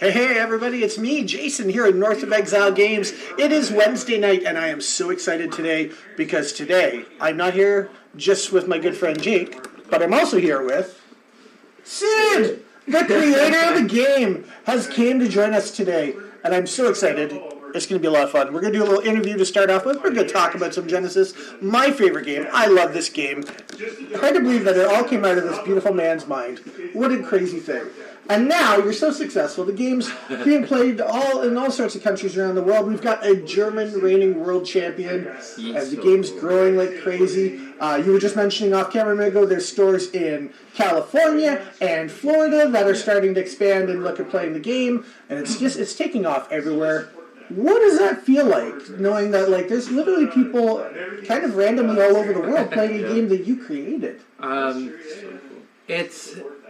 Hey everybody, it's me, Jason, here at North of Exile Games. It is Wednesday night and I am so excited today because today I'm not here just with my good friend Jake, but I'm also here with Sid, the creator of the game, has came to join us today and I'm so excited. It's going to be a lot of fun. We're going to do a little interview to start off with. We're going to talk about some Genesis, my favorite game. I love this game. Hard to believe that it all came out of this beautiful man's mind. What a crazy thing. And now you're so successful. The game's being played in all sorts of countries around the world. We've got a German reigning world champion, and the game's growing like crazy. You were just mentioning off camera a minute ago, there's stores in California and Florida that are starting to expand and look at playing the game, and it's taking off everywhere. What does that feel like, knowing that there's literally people kind of randomly all over the world playing a game that you created?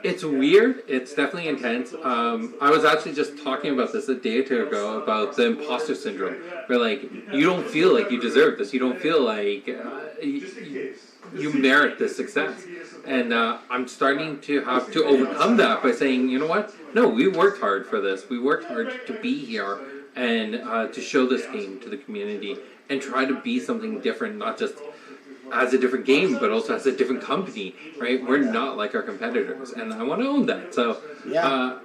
It's weird. It's definitely intense. I was actually just talking about this a day or two ago about the imposter syndrome, where you don't feel like you deserve this. You don't feel like you merit this success. And I'm starting to have to overcome that by saying, you know what? No, we worked hard for this. We worked hard to be here and to show this game to the community and try to be something different, not just as a different game, but also as a different company, right? We're not like our competitors, and I want to own that. So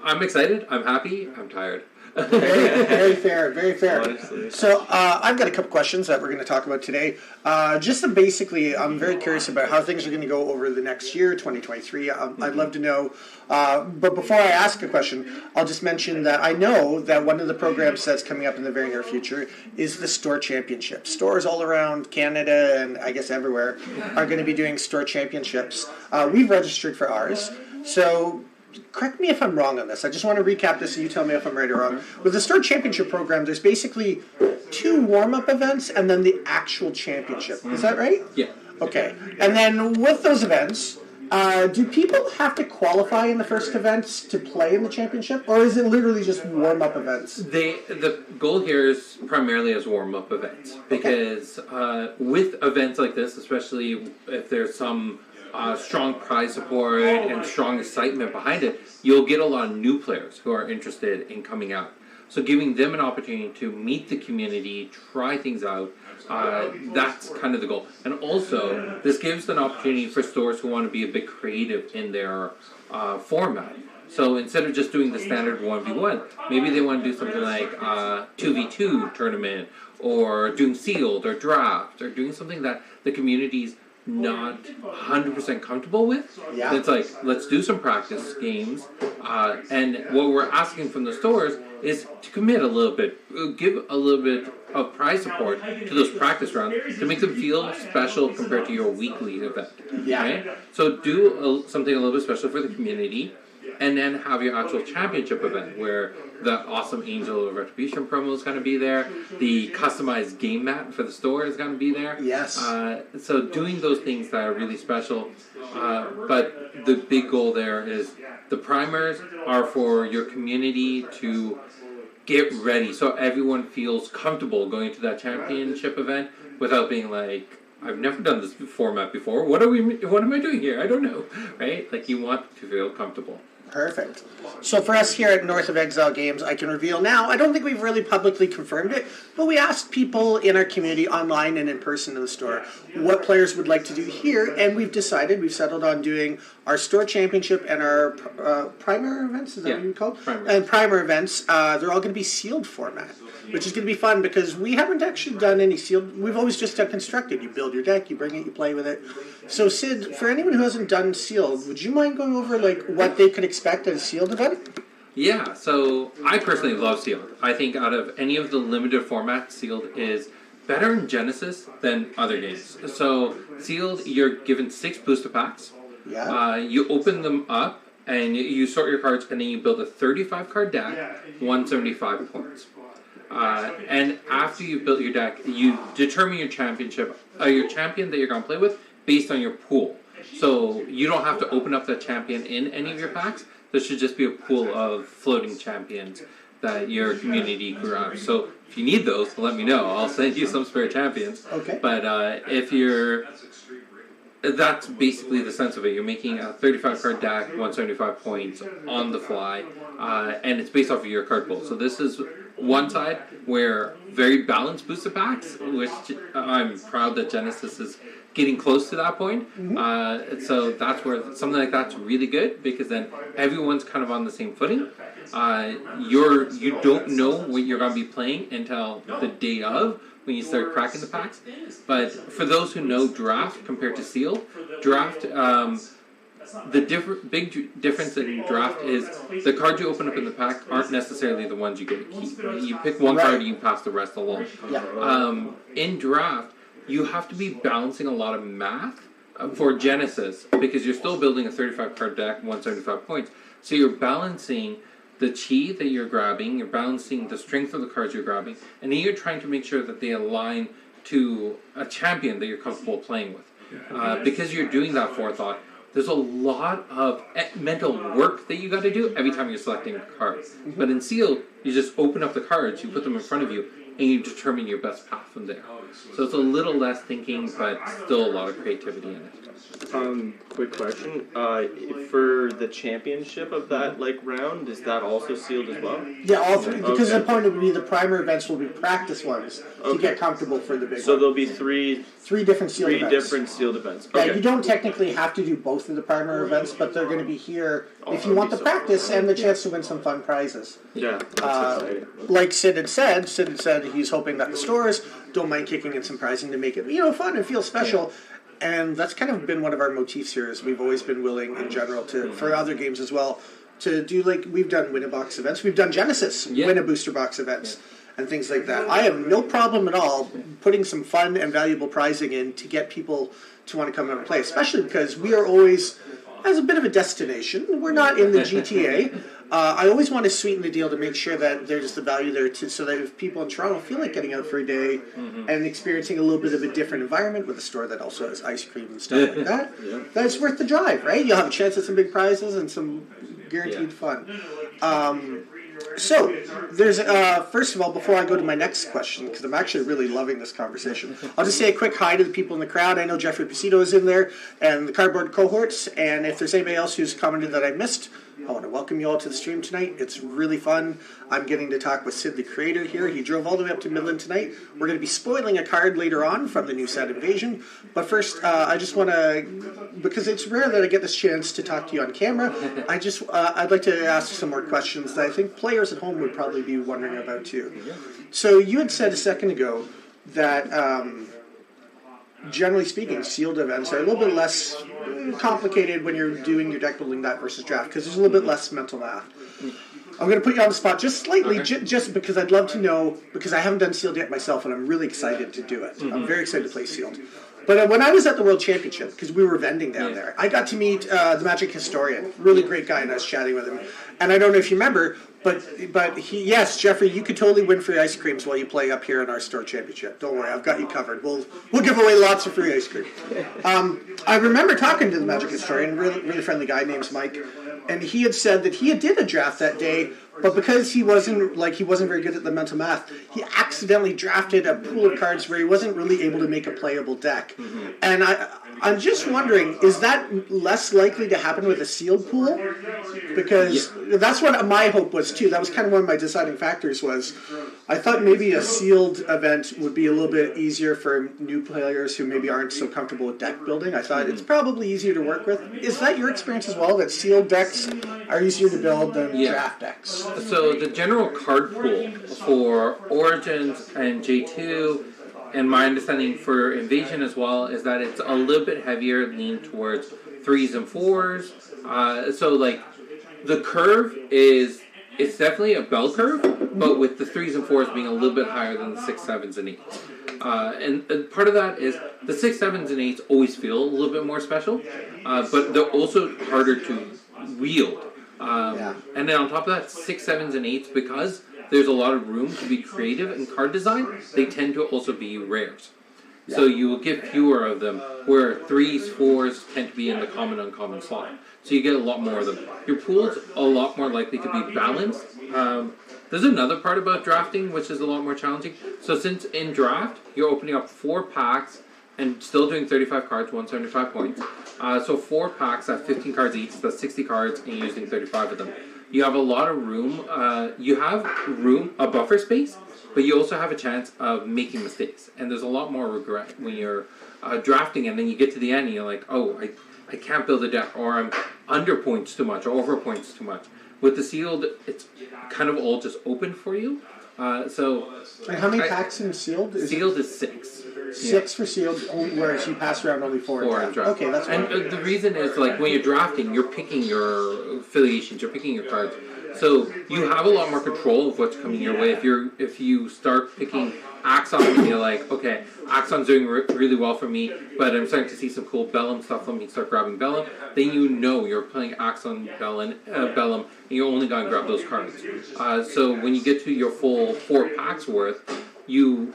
I'm excited, I'm happy, I'm tired. Very fair, very fair. Honestly. So I've got a couple questions that we're going to talk about today. Basically, I'm very curious about how things are going to go over the next year, 2023. I'd love to know. But before I ask a question, I'll just mention that I know that one of the programs that's coming up in the very near future is the Store Championship. Stores all around Canada and I guess everywhere are going to be doing Store Championships. We've registered for ours. So correct me if I'm wrong on this. I just want to recap this so you tell me if I'm right or wrong. With the Store Championship program, there's basically 2 warm-up events and then the actual championship. Is that right? Yeah. Okay. And then with those events, do people have to qualify in the first events to play in the championship? Or is it literally just warm-up events? The goal here is primarily as warm-up events. Because with events like this, especially if there's some strong prize support and strong excitement behind it, you'll get a lot of new players who are interested in coming out. So giving them an opportunity to meet the community, try things out, that's kind of the goal. And also, this gives an opportunity for stores who want to be a bit creative in their format. So instead of just doing the standard 1v1, maybe they want to do something like 2v2 tournament, or doing sealed or draft, or doing something that the community's not 100% comfortable with. Yeah. It's like, let's do some practice games, and what we're asking from the stores is to commit a little bit, give a little bit of prize support to those practice rounds to make them feel special compared to your weekly event. Yeah. Right? So do something a little bit special for the community, and then have your actual championship event where the awesome Angel of Retribution promo is going to be there. The customized game mat for the store is going to be there. Yes. So doing those things that are really special. But the big goal there is the primers are for your community to get ready so everyone feels comfortable going to that championship event without being like, I've never done this format before. What am I doing here? I don't know. Right? You want to feel comfortable. Perfect. So for us here at North of Exile Games, I can reveal now, I don't think we've really publicly confirmed it, but we asked people in our community online and in person in the store what players would like to do here, and we've settled on doing our Store Championship and our primer events, is that what you call it? Primer. And primer events, they're all going to be sealed format, which is going to be fun because we haven't actually done any sealed. We've always just done constructed. You build your deck, you bring it, you play with it. So Sid, for anyone who hasn't done sealed, would you mind going over what they could expect at a sealed event? Yeah, so I personally love sealed. I think out of any of the limited formats, sealed is better in Genesis than other games. So sealed, you're given 6 booster packs. Yeah. You open them up and you sort your cards, and then you build a 35 card deck, 175 points. And after you've built your deck, you determine your champion that you're going to play with based on your pool. So you don't have to open up that champion in any of your packs. There should just be a pool of floating champions that your community grabs. So if you need those, let me know. I'll send you some spare champions. Okay. But if you're that's basically the sense of it. You're making a 35 card deck, 175 points on the fly, and it's based off of your card pool. So this is one side where very balanced booster packs, which I'm proud that Genesis is getting close to that point. So that's where something like that's really good, because then everyone's kind of on the same footing. You don't know what you're going to be playing until the day of, when you start cracking the packs. But for those who know draft compared to sealed, draft, the big difference in draft is the cards you open up in the pack aren't necessarily the ones you get to keep. You pick one card and you pass the rest along. In draft, you have to be balancing a lot of math for Genesis, because you're still building a 35 card deck, 175 points. So you're balancing the chi that you're grabbing, you're balancing the strength of the cards you're grabbing, and then you're trying to make sure that they align to a champion that you're comfortable playing with. Because you're doing that forethought, there's a lot of mental work that you got to do every time you're selecting a card. But in sealed, you just open up the cards, you put them in front of you, and you determine your best path from there. So it's a little less thinking, but still a lot of creativity in it. Quick question. For the championship of that round, is that also sealed as well? Yeah, all three. Because the point would be the primer events will be practice ones to get comfortable for the big So one. there'll be three different sealed events. different sealed events. Okay. Yeah, you don't technically have to do both of the primer events, but they're going to be here if you want the practice and the chance to win some fun prizes. Yeah, that's exciting. Like Sid had said he's hoping that the stores don't mind kicking in some prizing to make it fun and feel special. And that's kind of been one of our motifs here, is we've always been willing in general to, for other games as well, to do we've done win-a-box events. We've done Genesis win-a-booster box events and things like that. I have no problem at all putting some fun and valuable prizing in to get people to want to come out and play, especially because we are always, as a bit of a destination, we're not in the GTA. I always want to sweeten the deal to make sure that there's the value there, so that if people in Toronto feel like getting out for a day and experiencing a little bit of a different environment with a store that also has ice cream and stuff like that, that's worth the drive, right? You'll have a chance at some big prizes and some guaranteed fun. So, there's, first of all, before I go to my next question, because I'm actually really loving this conversation, I'll just say a quick hi to the people in the crowd. I know Jeffrey Pacito is in there, and the Cardboard Cohorts, and if there's anybody else who's commented that I missed, I want to welcome you all to the stream tonight. It's really fun. I'm getting to talk with Sid, the creator, here. He drove all the way up to Midland tonight. We're going to be spoiling a card later on from the new set Invasion. But first, I just want to, because it's rare that I get this chance to talk to you on camera, I'd like to ask some more questions that I think players at home would probably be wondering about too. So you had said a second ago that, generally speaking, sealed events are a little bit less complicated when you're doing your deck building that versus draft, because there's a little bit less mental math. I'm going to put you on the spot just slightly, just because I'd love to know, because I haven't done sealed yet myself, and I'm really excited to do it. I'm very excited to play sealed. But when I was at the World Championship, because we were vending down there, I got to meet the Magic Historian, really great guy, and I was chatting with him. And I don't know if you remember, but yes, Jeffrey, you could totally win free ice creams while you play up here in our store championship. Don't worry, I've got you covered. We'll give away lots of free ice cream. I remember talking to the Magic Historian, really friendly guy named Mike, and he had said that he did a draft that day, but because he wasn't very good at the mental math, he accidentally drafted a pool of cards where he wasn't really able to make a playable deck. And I'm just wondering, is that less likely to happen with a sealed pool? Because that's what my hope was too. That was kind of one of my deciding factors was, I thought maybe a sealed event would be a little bit easier for new players who maybe aren't so comfortable with deck building. I thought it's probably easier to work with. Is that your experience as well, that sealed decks are easier to build than draft decks? So the general card pool for Origins and J2, and my understanding for Invasion as well, is that it's a little bit heavier lean towards 3s and 4s. So the curve it's definitely a bell curve, but with the 3s and 4s being a little bit higher than the 6, 7s, and 8s. And part of that is the 6, 7s, and 8s always feel a little bit more special, but they're also harder to wield. And then on top of that, 6, 7s, and 8s, because there's a lot of room to be creative in card design, they tend to also be rares. So you will get fewer of them, where 3s, 4s tend to be in the common, uncommon slot. So you get a lot more of them. Your pool's a lot more likely to be balanced. There's another part about drafting which is a lot more challenging. So since in draft, you're opening up 4 packs and still doing 35 cards, 175 points. So 4 packs at 15 cards each, that's 60 cards, and you're using 35 of them. You have a lot of room. You have a buffer space, but you also have a chance of making mistakes. And there's a lot more regret when you're drafting, and then you get to the end, and you're like, oh, I can't build a deck, or I'm under points too much, or over points too much. With the sealed, it's kind of all just open for you. And how many packs in sealed? Sealed is 6. 6 for sealed, whereas you pass around only 4 in draft. Okay, that's fine. And the reason is, like, when you're drafting, you're picking your affiliations, you're picking your cards. So you have a lot more control of what's coming your way. If you start picking Axon and you're like, okay, Axon's doing really well for me, but I'm starting to see some cool Bellum stuff, let me start grabbing Bellum, then you know you're playing Axon, Bellum, and you're only going to grab those cards. So when you get to your full 4 packs worth, you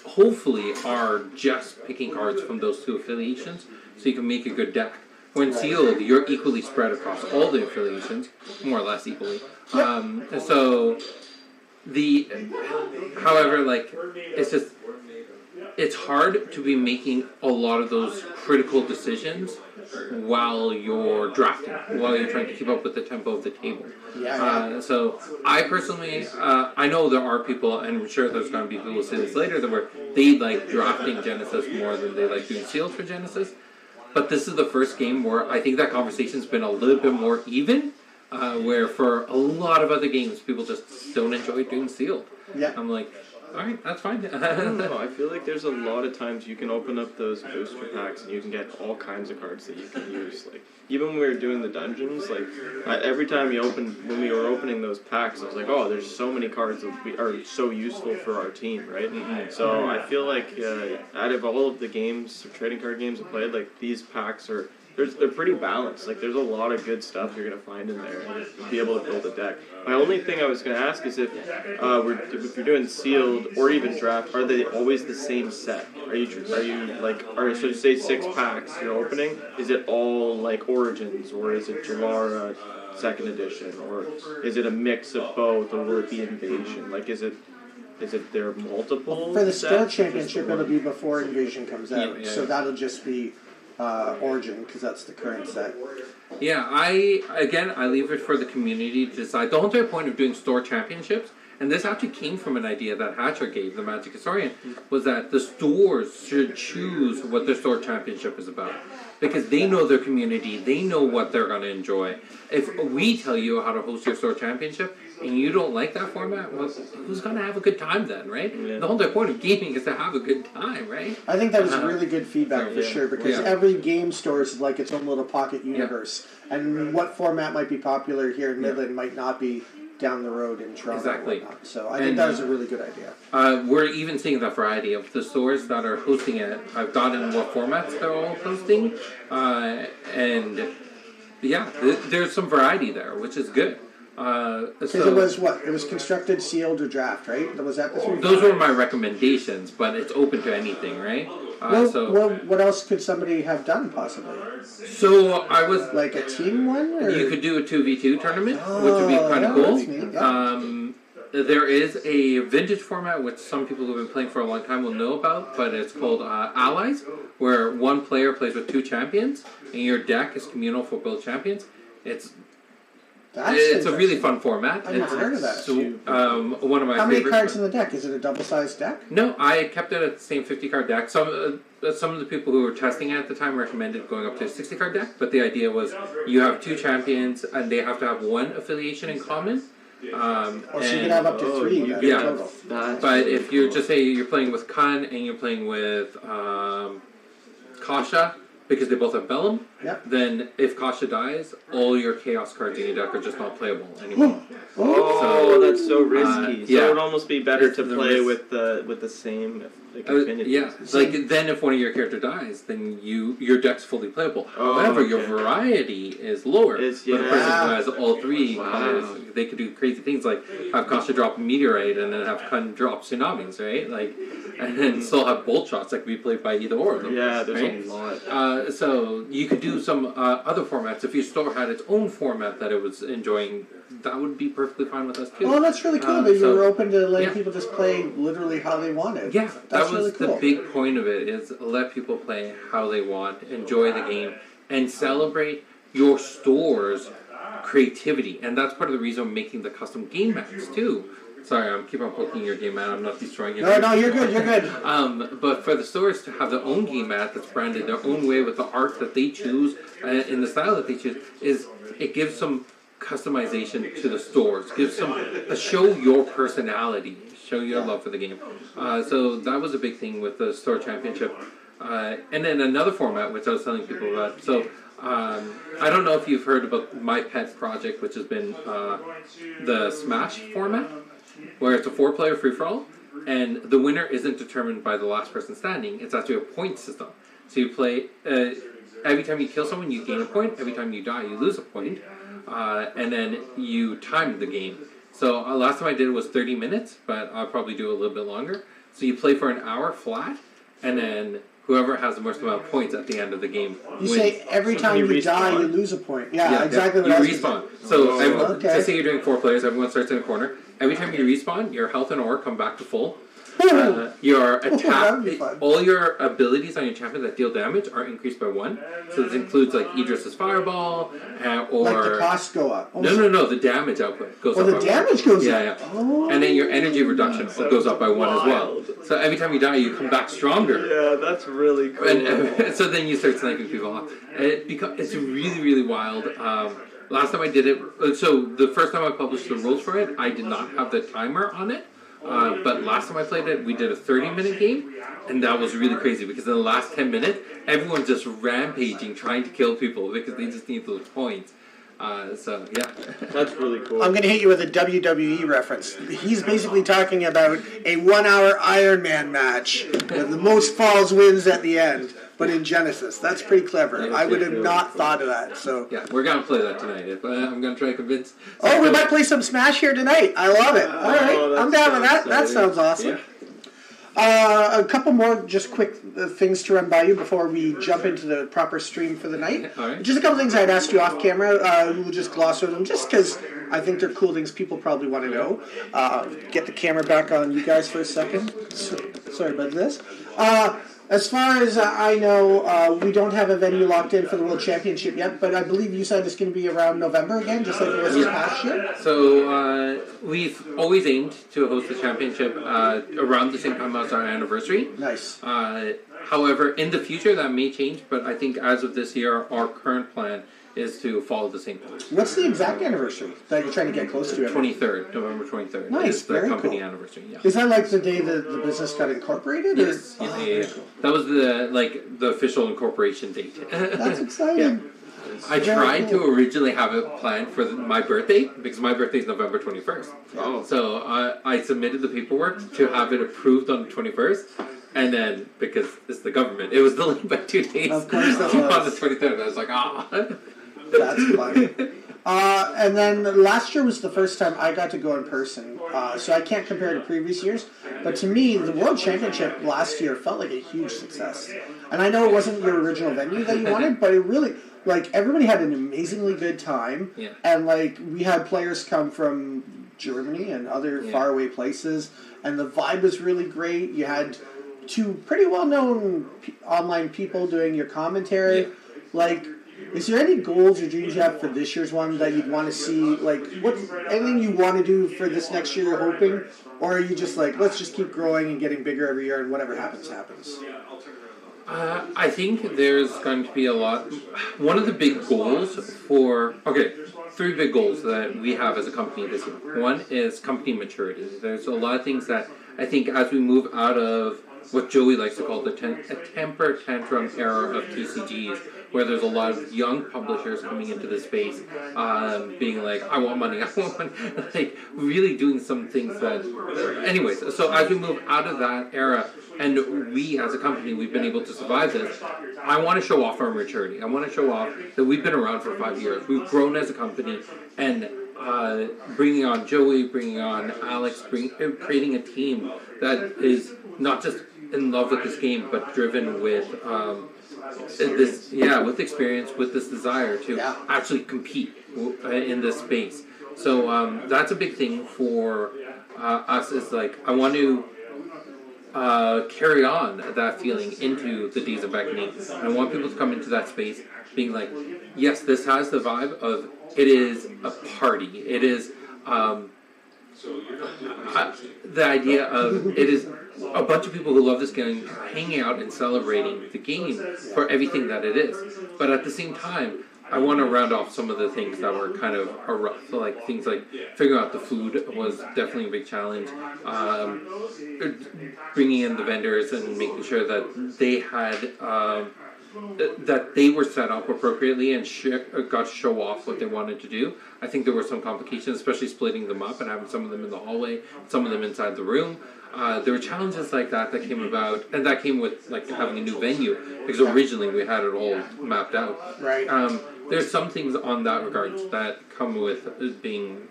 hopefully are just picking cards from those 2 affiliations, so you can make a good deck. When sealed, you're equally spread across all the affiliations, more or less equally. However, like, it's hard to be making a lot of those critical decisions while you're drafting, while you're trying to keep up with the tempo of the table. So I personally, I know there are people, and I'm sure there's going to be people who say this later, that they like drafting Genesis more than they like doing sealed for Genesis. But this is the first game where I think that conversation's been a little bit more even, where for a lot of other games, people just don't enjoy doing sealed. Yeah. I'm like, alright, that's fine. I don't know, I feel like there's a lot of times you can open up those booster packs and you can get all kinds of cards that you can use. Like, even when we were doing the dungeons, like, every time when we were opening those packs, I was like, oh, there's so many cards that are so useful for our team, right? Mm-hmm. So I feel like out of all of the games, trading card games I played, like, these packs they're pretty balanced. Like, there's a lot of good stuff you're going to find in there and be able to build a deck. My only thing I was going to ask is if you're doing sealed or even draft, are they always the same set? So say 6 packs you're opening, is it all like Origins, or is it Jalara 2nd edition, or is it a mix of both, or will it be Invasion? Like, is it there multiple For the sets, Store Championship, it'll be before Invasion comes out, Yeah. so that'll just be Origin, because that's the current set. Yeah, I leave it for the community to decide. The whole entire point of doing store championships, and this actually came from an idea that Hatcher gave, the Magic Historian, was that the stores should choose what their store championship is about. Because they know their community, they know what they're going to enjoy. If we tell you how to host your store championship, and you don't like that format, well, who's going to have a good time then, right? Yeah. The whole entire point of gaming is to have a good time, right? I think that was really good feedback for sure, because every game store is like its own little pocket universe, and what format might be popular here in Midland might not be down the road in Toronto. Exactly. And whatnot. So I think that was a really good idea. We're even seeing the variety of the stores that are hosting it. I've gotten what formats they're all hosting, and there's some variety there, which is good. Because it was It was constructed, sealed, or draft, right? Was that the 3? Those were my recommendations, but it's open to anything, right? What else could somebody have done, possibly? So I was like a team one. Or? You could do a 2v2 tournament, which would be kind of cool. There is a vintage format which some people who've been playing for a long time will know about, but it's called Allies, where one player plays with 2 champions, and your deck is communal for both champions. It's a really fun format. I've never heard of that. So, one of my How many cards in the deck? Is it a double-sized deck? No, I kept it at the same 50-card deck. Some of the people who were testing it at the time recommended going up to a 60-card deck, but the idea was you have 2 champions, and they have to have 1 affiliation in common. So you can have up to 3 total. But if you just say you're playing with Kun and you're playing with Kasha, because they both have Bellum, then if Kasha dies, all your Chaos cards in your deck are just not playable anymore. That's so risky. So it would almost be better to play with the same affinities. Then if one of your character dies, then your deck's fully playable. However, your variety is lower. But the person who has all 3 colors, they could do crazy things like have Kasha drop a meteorite and then have Kun drop tsunamis, right? and then still have bolt shots that can be played by either or of them. Yeah, there's right? a lot. So you could do some other formats. If your store had its own format that it was enjoying, that would be perfectly fine with us too. Well, that's really cool that you so- were open to letting yeah. people just play literally how they wanted. Yeah, That's that was really cool. the big point of it, is let people play how they want, enjoy the game, and celebrate your store's creativity. And that's part of the reason I'm making the custom game mats too. Sorry, I'm keep on poking your game mat. I'm not destroying it. No, you're good. You're good. But for the stores to have their own game mat that's branded their own way with the art that they choose in the style that they choose, it gives some customization to the stores. Gives some show your personality, show your love for the game. So that was a big thing with the store championship. And then another format which I was telling people about. So I don't know if you've heard about my pet project, which has been the Smash format, where it's a 4-player free-for-all, and the winner isn't determined by the last person standing. It's actually a point system. So you play, every time you kill someone, you gain a point. Every time you die, you lose a point. And then you time the game. So last time I did it was 30 minutes, but I'll probably do it a little bit longer. So you play for an hour flat, and then whoever has the most amount of points at the end of the game You wins. say every So time you you die, respawn? you lose a point. Yeah, exactly what you I was respawn. So everyone, okay. just say you're doing 4 players, everyone starts in a corner. Every time you respawn, your health and ore come back to full. Your that would attack, be fun. all your abilities on your champion that deal damage are increased by 1. So this includes like Idris's fireball, or Like the costs go up. Oh, no, the damage output goes Oh, up. the by damage 1. goes yeah, up. Yeah, Oh. and then your energy reduction goes up by 1 as well. So every time you die, you come back stronger. Yeah, that's really cool. And so then you start sniping people off. It's really, really wild. Last time I did it, so the first time I published the rules for it, I did not have the timer on it. But last time I played it, we did a 30-minute game, and that was really crazy because in the last 10 minutes, everyone's just rampaging, trying to kill people because they just need those points. So, yeah. That's really cool. I'm going to hit you with a WWE reference. He's basically talking about a 1-hour Iron Man match with the most falls wins at the end, but in Genesis. That's pretty clever. Yeah, I would have yeah. not thought of that. So, Yeah, we're going to play that tonight. I'm going to try to convince... oh, we might play some Smash here tonight. I love it. All right, that I'm down with that. sounds That exciting. sounds awesome. Yeah. A couple more just quick things to run by you before we jump into the proper stream for the night. All right. Just a couple things I'd asked you off camera. We'll just gloss over them just because I think they're cool things people probably want to know. Get the camera back on you guys for a second. Sorry about this. As far as I know, we don't have a venue locked in for the World Championship yet, but I believe you said it's going to be around November again, just like it was this past year. So we've always aimed to host the championship around the same time as our anniversary. Nice. However, in the future that may change, but I think as of this year, our current plan is to follow the same time. What's the exact anniversary that you're trying to get close to? 23rd, November 23rd. Nice, is the very company cool. anniversary. Yeah. Is that like the day that the business got incorporated? or- Yes. Oh, Yeah, very yeah. cool. That was the official incorporation date. That's exciting. I Very tried cool. to originally have it planned for my birthday because my birthday is November 21st. Oh. So I submitted the paperwork to have it approved on the 21st, and then because it's the government, it was delayed by 2 days. Of course that on the was. 23rd. I was like, That's funny. And then last year was the first time I got to go in person, so I can't compare to previous years. But to me, the World Championship last year felt like a huge success. And I know it wasn't your original venue that you wanted, but it really, like, everybody had an amazingly good time. Yeah. And, like, we had players come from Germany and other faraway places, and the vibe was really great. You had 2 pretty well-known online people doing your commentary. Yeah. Like, is there any goals or dreams you have for this year's one that you'd want to see? Like, what anything you want to do for this next year you're hoping? Or are you just like, let's just keep growing and getting bigger every year and whatever happens, happens? I think there's going to be a lot. One of the big goals for 3 big goals that we have as a company this year. One is company maturity. There's a lot of things that I think as we move out of what Joey likes to call the temper tantrum era of TCGs, where there's a lot of young publishers coming into the space, being like, I want money, like really doing some things that... Anyways, so as we move out of that era, and we as a company, we've been able to survive this, I want to show off our maturity. I want to show off that we've been around for 5 years. We've grown as a company, and bringing on Joey, bringing on Alex, creating a team that is not just in love with this game, but driven with with experience, with this desire to actually compete in this space. So that's a big thing for us. Is like I want to carry on that feeling into the Days of Beckoning. I want people to come into that space being like, yes, this has the vibe of it is a party. It is the idea of it is a bunch of people who love this game hanging out and celebrating the game for everything that it is. But at the same time, I want to round off some of the things that were kind of rough. So like things like figuring out the food was definitely a big challenge. Bringing in the vendors and making sure that they had that they were set up appropriately and got to show off what they wanted to do. I think there were some complications, especially splitting them up and having some of them in the hallway, some of them inside the room. There were challenges like that came about, and that came with like having a new venue because originally we had it all mapped out. Right. There's some things on that regard that come with being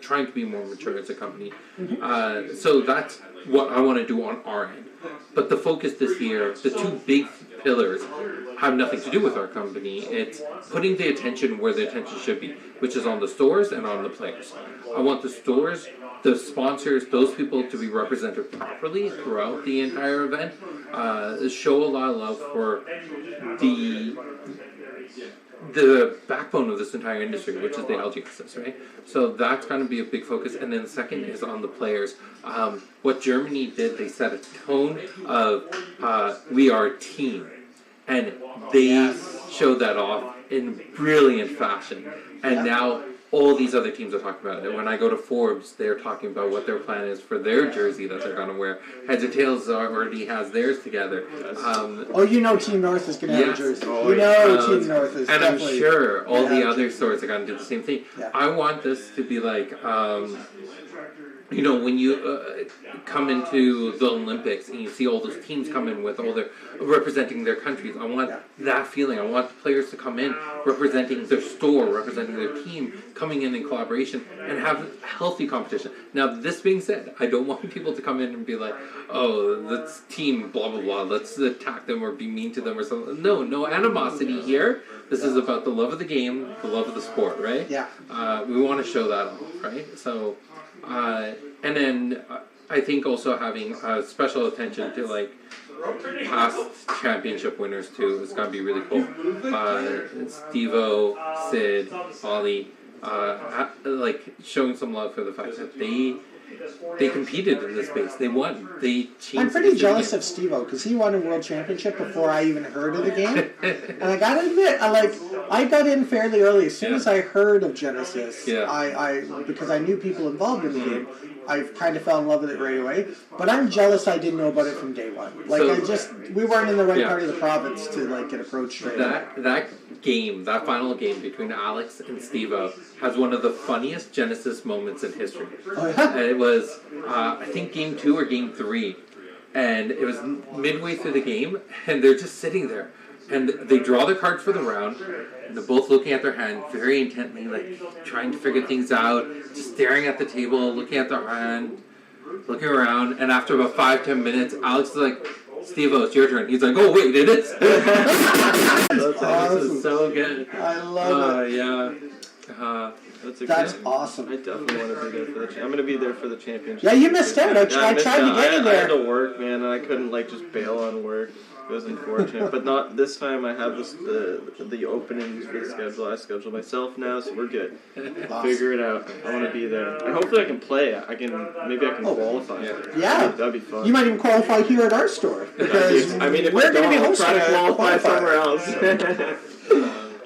trying to be more mature as a company. So that's what I want to do on our end. But the focus this year, the two big pillars, have nothing to do with our company. It's putting the attention where the attention should be, which is on the stores and on the players. I want the stores, the sponsors, those people to be represented properly throughout the entire event. Show a lot of love for the backbone of this entire industry, which is the LGSs, right? So that's going to be a big focus. And then the second is on the players. What Germany did, they set a tone of we are a team. And they showed that off in brilliant fashion. And now all these other teams are talking about it. When I go to Forbes, they're talking about what their plan is for their jersey that they're going to wear. Heads or Tails already has theirs together. Team North is going to have a jersey. Team North is and definitely... I'm sure all the other stores are going to do the same thing. Yeah. I want this to be like... when you come into the Olympics and you see all those teams come in with all their representing their countries, I want that feeling. I want the players to come in representing their store, representing their team, coming in collaboration and have healthy competition. Now, this being said, I don't want people to come in and be like, oh, let's team blah, blah, blah, let's attack them or be mean to them or something. No animosity here. This is about the love of the game, the love of the sport, right? Yeah. We want to show that off, right? So... and then I think also having special attention to like past championship winners too is going to be really cool. Steve-O, Sid, Ollie, like showing some love for the fact that they competed in this space. They won. They changed. I'm pretty jealous of Steve-O because he won a world championship before I even heard of the game. And I gotta admit, I got in fairly early. As soon as I heard of Genesis, I because I knew people involved in the game, I kind of fell in love with it right away. But I'm jealous I didn't know about it from day one. We weren't in the right part of the province to get approached right away. That final game between Alex and Steve-O has one of the funniest Genesis moments in history. Oh, yeah? It was, I think, game 2 or game 3. And it was midway through the game, and they're just sitting there. And they draw their cards for the round, and they're both looking at their hand very intently, like trying to figure things out, just staring at the table, looking at their hand, looking around. And after about 5-10 minutes, Alex is like, Steve-O, it's your turn. He's like, oh, wait, it is? That's awesome. This is so good. I love it. Yeah. That's awesome. I definitely want to be there for the I'm going to be there for the championship. Yeah, you missed out. I tried to get you there. I had to work, man, and I couldn't just bail on work. It was unfortunate, but not this time. I have the openings for the schedule. I schedule myself now, so we're good. Awesome. Figure it out. I want to be there. And hopefully I can play. Maybe I can qualify. Yeah, that'd be fun. You might even qualify here at our store because if we're going to be I'll hosting try to qualify somewhere else.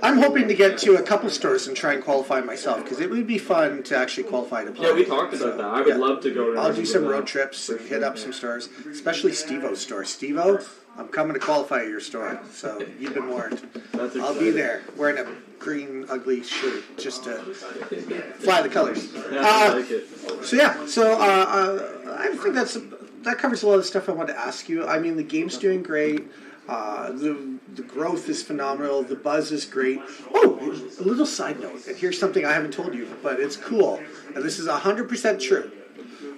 I'm hoping to get to a couple stores and try and qualify myself because it would be fun to actually qualify to play. Yeah, we talked about that. I would love to go. I'll do some road trips and hit up some stores, especially Steve-O's store. Steve-O, I'm coming to qualify at your store, so you've been warned. I'll be there wearing a green ugly shirt just to fly the colors. I think that covers a lot of stuff I wanted to ask you. I mean, the game's doing great. The The growth is phenomenal. The buzz is great. Oh, a little side note, and here's something I haven't told you, but it's cool. And this is 100% true.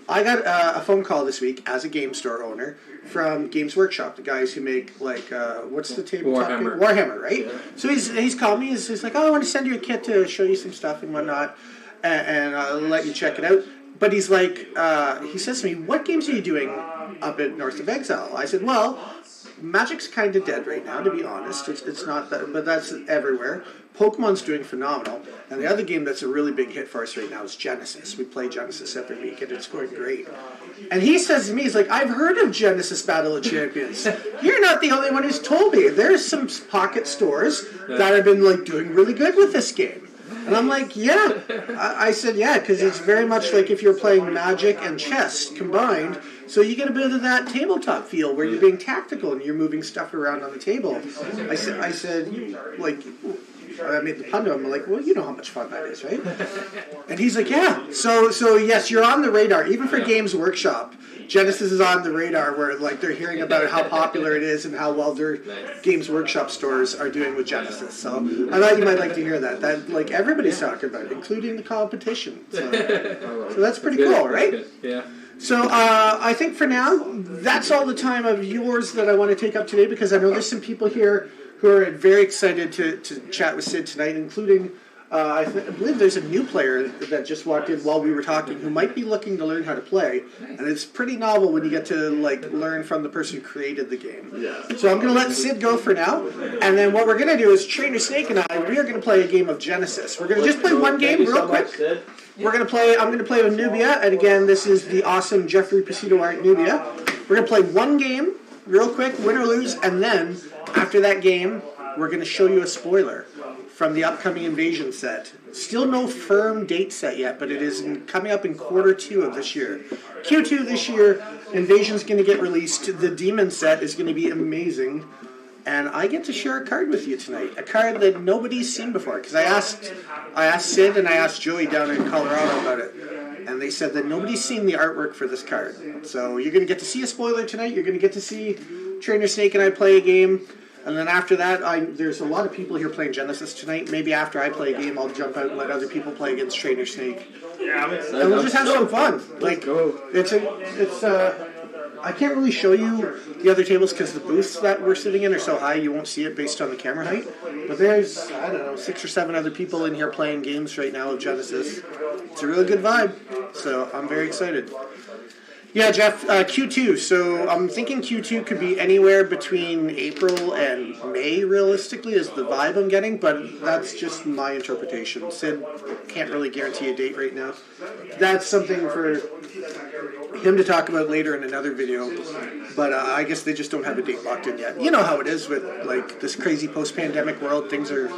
I got a phone call this week as a game store owner from Games Workshop, the guys who make like what's the tabletop game? Warhammer, right? Yeah. So he's called me. He's like, oh, I want to send you a kit to show you some stuff and whatnot, and I'll let you check it out. But he's like, he says to me, what games are you doing up at North of Exile? I said, well, Magic's kind of dead right now, to be honest. It's not that, but that's everywhere. Pokemon's doing phenomenal, and the other game that's a really big hit for us right now is Genesis. We play Genesis every week, and it's going great. And he says to me, he's like, I've heard of Genesis Battle of Champions. You're not the only one who's told me. There's some pocket stores that have been like doing really good with this game. And I'm like, yeah. I said, yeah, because it's very much like if you're playing Magic and chess combined. So you get a bit of that tabletop feel where you're being tactical and you're moving stuff around on the table. I said, like, I made the pun to him. I'm like, well, you know how much fun that is, right? And he's like, yeah. So yes, you're on the radar. Even for Games Workshop, Genesis is on the radar where like they're hearing about how popular it is and how well their Games Workshop stores are doing with Genesis. So I thought you might like to hear that. That like everybody's talking about it, including the competition. So that's pretty cool, right? Yeah. So I think for now, that's all the time of yours that I want to take up today because I know there's some people here who are very excited to chat with Sid tonight, including, I believe there's a new player that just walked in while we were talking who might be looking to learn how to play, and it's pretty novel when you get to like learn from the person who created the game. Yeah. So I'm going to let Sid go for now, and then what we're going to do is Trainer Snake and I, we are going to play a game of Genesis. We're going to just play one game real quick. I'm going to play with Nubia, and again, this is the awesome Jeffrey Pacito art Nubia. We're going to play one game real quick, win or lose, and then after that game, we're going to show you a spoiler from the upcoming Invasion set. Still no firm date set yet, but it is coming up in Q2 of this year. Q2 this year, Invasion's going to get released. The Demon set is going to be amazing. And I get to share a card with you tonight. A card that nobody's seen before. Because I asked Sid and I asked Joey down in Colorado about it. And they said that nobody's seen the artwork for this card. So you're going to get to see a spoiler tonight. You're going to get to see Trainer Snake and I play a game. And then after that, there's a lot of people here playing Genesis tonight. Maybe after I play a game, I'll jump out and let other people play against Trainer Snake. Yeah, I'm excited. And we'll just have some fun. Like, I can't really show you the other tables because the booths that we're sitting in are so high you won't see it based on the camera height. But there's, I don't know, 6 or 7 other people in here playing games right now of Genesis. It's a really good vibe, so I'm very excited. Yeah, Jeff, Q2. So I'm thinking Q2 could be anywhere between April and May, realistically, is the vibe I'm getting, but that's just my interpretation. Sid can't really guarantee a date right now. That's something for him to talk about later in another video, but I guess they just don't have a date locked in yet. You know how it is with like this crazy post-pandemic world. Things are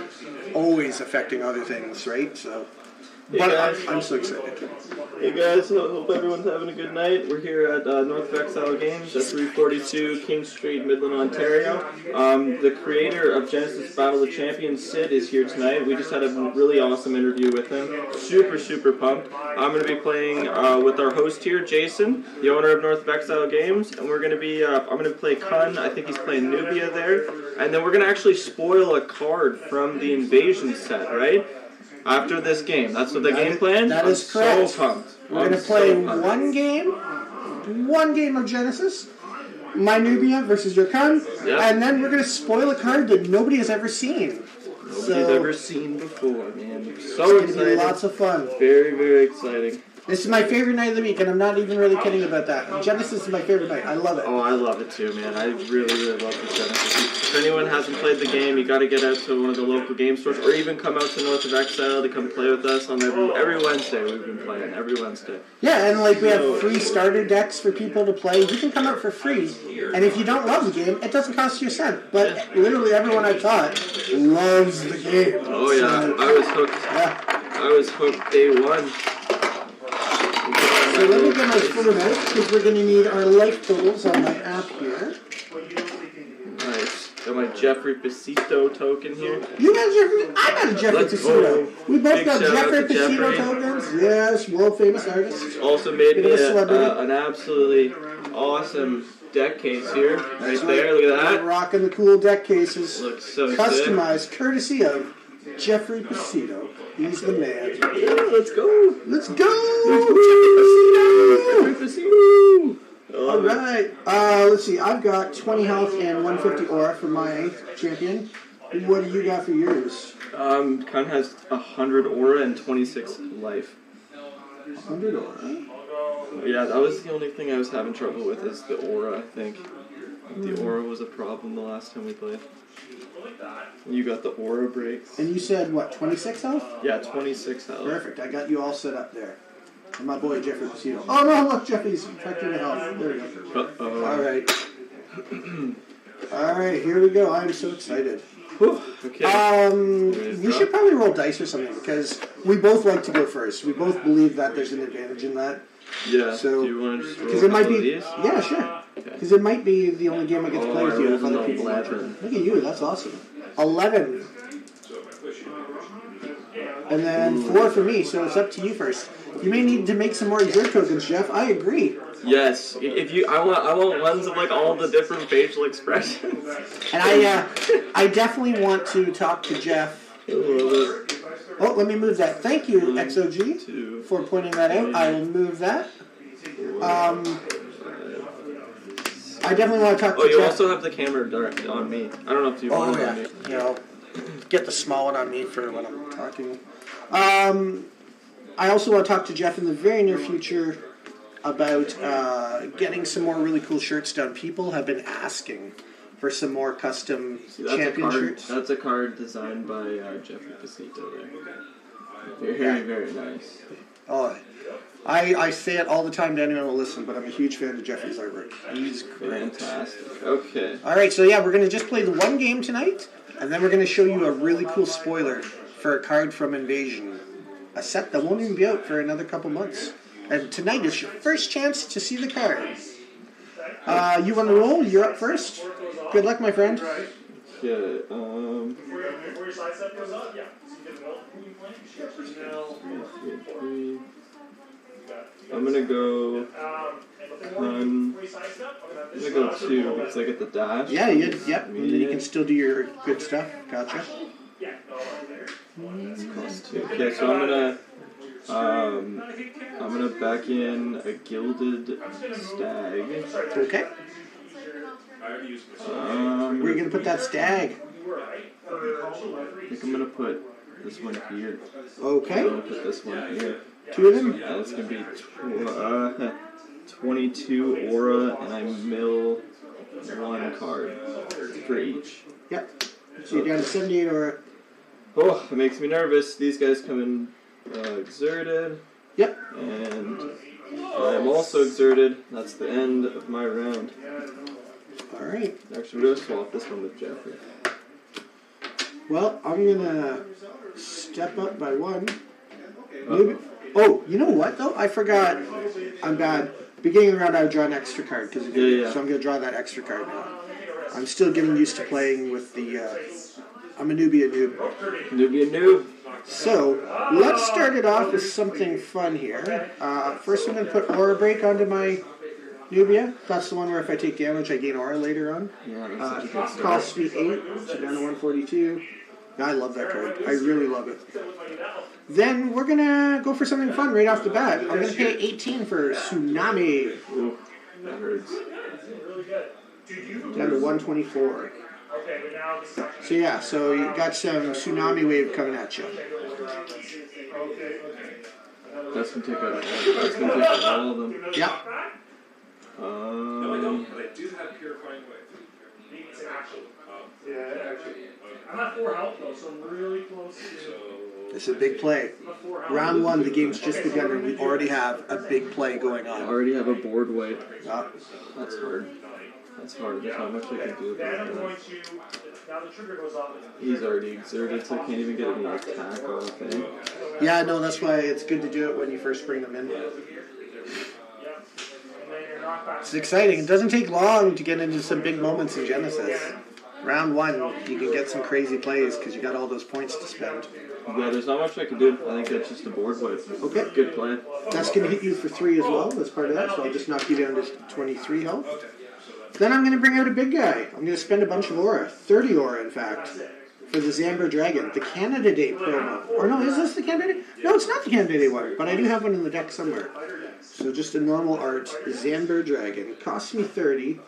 always affecting other things, right? So. But I'm so excited. Hey guys, hope everyone's having a good night. We're here at North Of Exile Games at 342 King Street, Midland, Ontario. The creator of Genesis Battle of Champions, Sid, is here tonight. We just had a really awesome interview with him. Super pumped. I'm going to be playing with our host here, Jason, the owner of North Of Exile Games, and we're going to be, I'm going to play Kun. I think he's playing Nubia there. And then we're going to actually spoil a card from the Invasion set, right? After this game. That's what the game plan? That is correct. So pumped. We're going to play one game of Genesis, my Nubia versus your Kun, and then we're going to spoil a card that nobody has ever seen. Nobody's ever seen before, man. So it's going to be lots of fun. Very exciting. This is my favorite night of the week, and I'm not even really kidding about that. Genesis is my favorite night. I love it. Oh, I love it too, man. I really love the Genesis. If anyone hasn't played the game, you got to get out to one of the local game stores, or even come out to North of Exile to come play with us on every Wednesday. We've been playing every Wednesday. Yeah, and like we have free starter decks for people to play. You can come out for free, and if you don't love the game, it doesn't cost you a cent. But literally everyone I've taught loves the game. Oh yeah, I was hooked. Yeah, I was hooked day one. So let me get my phone out, because we're going to need our life totals on my app here. Nice. Got my Jeffrey Pacito token here. You got Jeffrey? I got a Jeffrey Pacito. We both got Jeffrey Pacito tokens. Yes, world famous artist. Also made me an absolutely awesome deck case here. Right there, look at We're that. rocking the cool deck cases. Looks so sick. Customized, courtesy of Jeffrey Pasito. He's the man. Yeah, let's go. Let's go! Jeffrey Pasito. All right. Let's see. I've got 20 health and 150 aura for my champion. What do you got for yours? Kind of has 100 aura and 26 life. 100 aura. Yeah, that was the only thing I was having trouble with is the aura, I think. The aura was a problem the last time we played. You got the aura breaks. And you said, what, 26 health? Yeah, 26 health. Perfect. I got you all set up there. And my boy, Jeffrey Pasito. Oh, no, look, Jeffrey's affecting the health. There we go. Uh-oh. All right. All right, here we go. I'm so excited. Whew, okay. We should probably roll dice or something because we both like to go first. We both believe that there's an advantage in that. Yeah, So, do you want to just roll because a it might couple be, of these? yeah, sure. Okay. Because it might be the only game I get to play with I you if rolled other an people watch it. 11. Look at you, that's awesome. 11. And then 4 for me, so it's up to you first. You may need to make some more exert tokens, Jeff. I agree. Yes, if you, I want ones of like all the different facial expressions. And I definitely want to talk to Jeff. Oh, let me move that. Thank you, XOG, for pointing that out. I will move that. I definitely want to talk to Oh, you Jeff. also have the camera direct on me. I don't know if you want it on me. You know, get the small one on me for when I'm talking. I also want to talk to Jeff in the very near future about getting some more really cool shirts done. People have been asking for some more custom champion shirts. That's a card designed by Jeffrey Pasito there. Very, very nice. Oh, I say it all the time to anyone who will listen, but I'm a huge fan of Jeffrey's artwork. He's great. Fantastic. Okay. All right, so yeah, we're going to just play the one game tonight, and then we're going to show you a really cool spoiler for a card from Invasion. A set that won't even be out for another couple months. And tonight is your first chance to see the card. You want to roll? You're up first. Good luck, my friend. Okay, I'm gonna go. I'm gonna go 2 because I get the dash. Yeah, yep. And then you can still do your good stuff. Gotcha. It's cost 2. Okay, so I'm gonna back in a gilded stag. Okay. Where are you gonna put that stag? I think I'm gonna put this one here. Okay. I'm gonna put this one here. 2 of them. That's gonna be 22 aura, and I mill 1 card for each. Yep. So you're down to 78 aura. Oh, it makes me nervous. These guys come in exerted. Yep. And I'm also exerted. That's the end of my round. All right. Actually, we're gonna swap this one with Jeffrey. Well, I'm gonna step up by 1. Maybe. Oh, you know what though? I forgot. I'm bad. Beginning of the round, I would draw an extra card because Yeah. so I'm gonna draw that extra card now. I'm still getting used to playing with the. I'm a newbie, Newbie noob. So let's start it off with something fun here. First, I'm gonna put Aura Break onto my Nubia. That's the one where if I take damage, I gain aura later on. Yeah, that's such a good start. Costs me 8, so down to 142. I love that card. I really love it. Then we're gonna go for something fun right off the bat. I'm gonna pay 18 for Tsunami. Ooh, that hurts. Down to 124. So yeah, so you got some Tsunami Wave coming at you. That's gonna take out all of them. Yep. No, I don't, but I do have Purifying Wave. Yeah, actually. I'm at 4 health though, so I'm really close to. It's a big play. Round 1, the game's just begun, and we already have a big play going I on. already have a board weight. Yeah. That's hard. That's hard. There's not much I can do about that. Now the trigger goes off. He's already exerted, so I can't even get any attack off him. Yeah, no, that's why it's good to do it when you first bring them in. It's exciting. It doesn't take long to get into some big moments in Genesis. Round 1, you can get some crazy plays because you got all those points to spend. Yeah, there's not much I can do. I think that's just a board weight. Okay. Good play. That's going to hit you for 3 as well as part of that, so I'll just knock you down to 23 health. Then I'm going to bring out a big guy. I'm going to spend a bunch of aura, 30 aura in fact, for the Zamber Dragon, the Canada Day promo. Or no, is this the Canada Day? No, it's not the Canada Day one, but I do have one in the deck somewhere. So just a normal art Zamber Dragon. It costs me 30,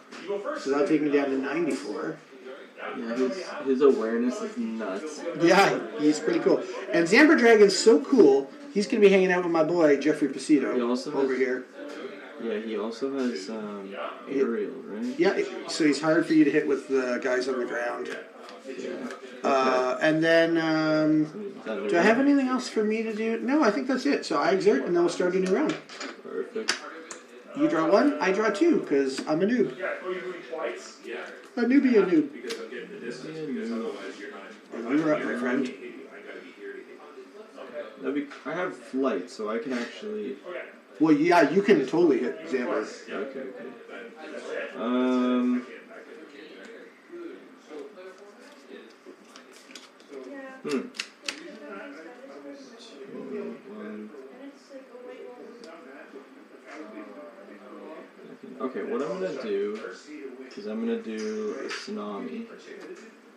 so that'll take me down to 94. Yeah, his awareness is nuts. Yeah, he's pretty cool. And Zamber Dragon's so cool, he's going to be hanging out with my boy, Jeffrey Pacito, over here. Yeah, he also has aerial, right? Yeah, so he's hard for you to hit with the guys on the ground. Yeah. And then, do I have anything else for me to do? No, I think that's it. So I exert, and then we'll start a new round. Perfect. You draw one, I draw two, because I'm a noob. A newbie, a noob. And you're up, my friend. I have flight, so I can actually... Well, yeah, you can totally hit Zamber. Okay. Okay, what I'm gonna do is I'm gonna do a tsunami.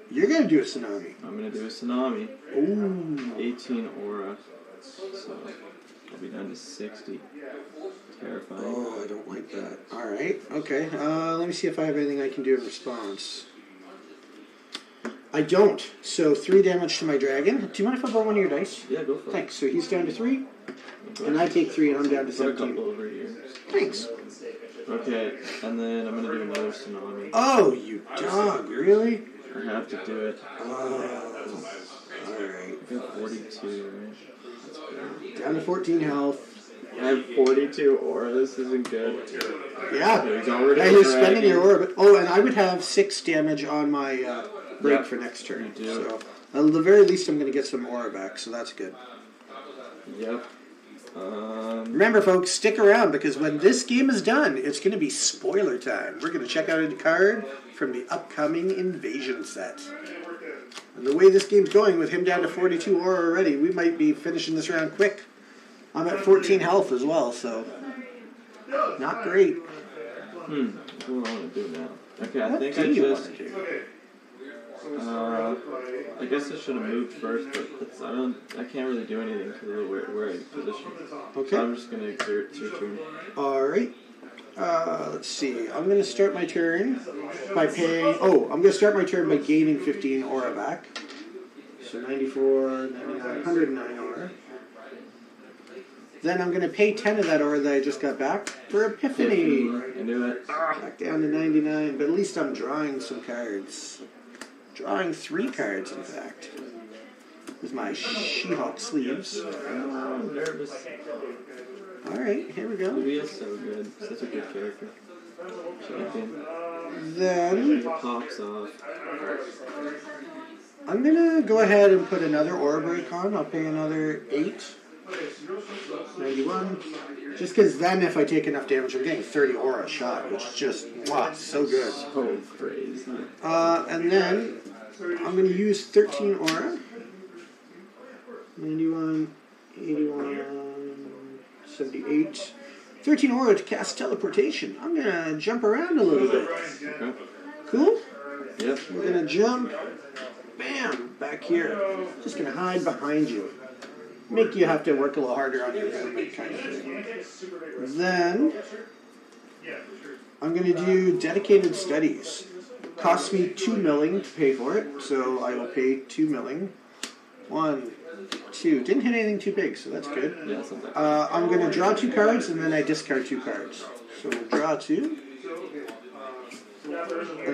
You're gonna do a tsunami. I'm gonna do a tsunami. Ooh. 18 aura. So I'll be down to 60. Terrifying. Oh, I don't like that. Alright, okay. Let me see if I have anything I can do in response. I don't. So 3 damage to my dragon. Do you mind if I borrow one of your dice? Yeah, go for it. Thanks. So he's down to 3. And I take 3 and I'm down to Put a 17. couple over here. Thanks. Okay, and then I'm gonna do another tsunami. Oh, you dog. Really? I have to do it. Oh. Alright. I got 42, right? That's good. Down to 14 health. I have 42 aura. This isn't good. Yeah. He's already Yeah, you're spending your aura. But, oh, and I would have 6 damage on my break for next turn. You do. So, at the very least, I'm going to get some aura back, so that's good. Yep. Remember, folks, stick around, because when this game is done, it's going to be spoiler time. We're going to check out a card from the upcoming Invasion set. And the way this game's going, with him down to 42 aura already, we might be finishing this round quick. I'm at 14 health as well, so not great. What do I want to do now? Okay, I What think do I you just... want to do? I guess I should have moved first, but I can't really do anything because of where I position. Okay. So I'm just gonna exert your turn. Alright. Let's see. I'm going to start my turn by paying... Oh, I'm going to start my turn by gaining 15 aura back. So 94, 99, 109 aura. Then I'm going to pay 10 of that aura that I just got back for Epiphany. I knew it. Back down to 99, but at least I'm drawing some cards. Drawing 3 cards, in fact. With my She-Hulk sleeves. Oh, I'm nervous. Alright, here we go. Louis is so good. Such a good character. Champion. Then Pops off. I'm going to go ahead and put another aura break on. I'll pay another 8. 91. Just because then if I take enough damage, I'm getting 30 aura a shot, which is just, wow, so good. So crazy. And then I'm going to use 13 aura. 91, 81, 78. 13 aura to cast teleportation. I'm going to jump around a little bit. Okay. Cool? Yep. We're going to jump. Bam! Back here. Just going to hide behind you. Make you have to work a little harder on your movement kind of thing. Then I'm going to do dedicated studies. Costs me 2 milling to pay for it, so I will pay 2 milling. 1, 2. Didn't hit anything too big, so that's good. Yeah, something. I'm going to draw 2 cards, and then I discard 2 cards. So we'll draw 2. And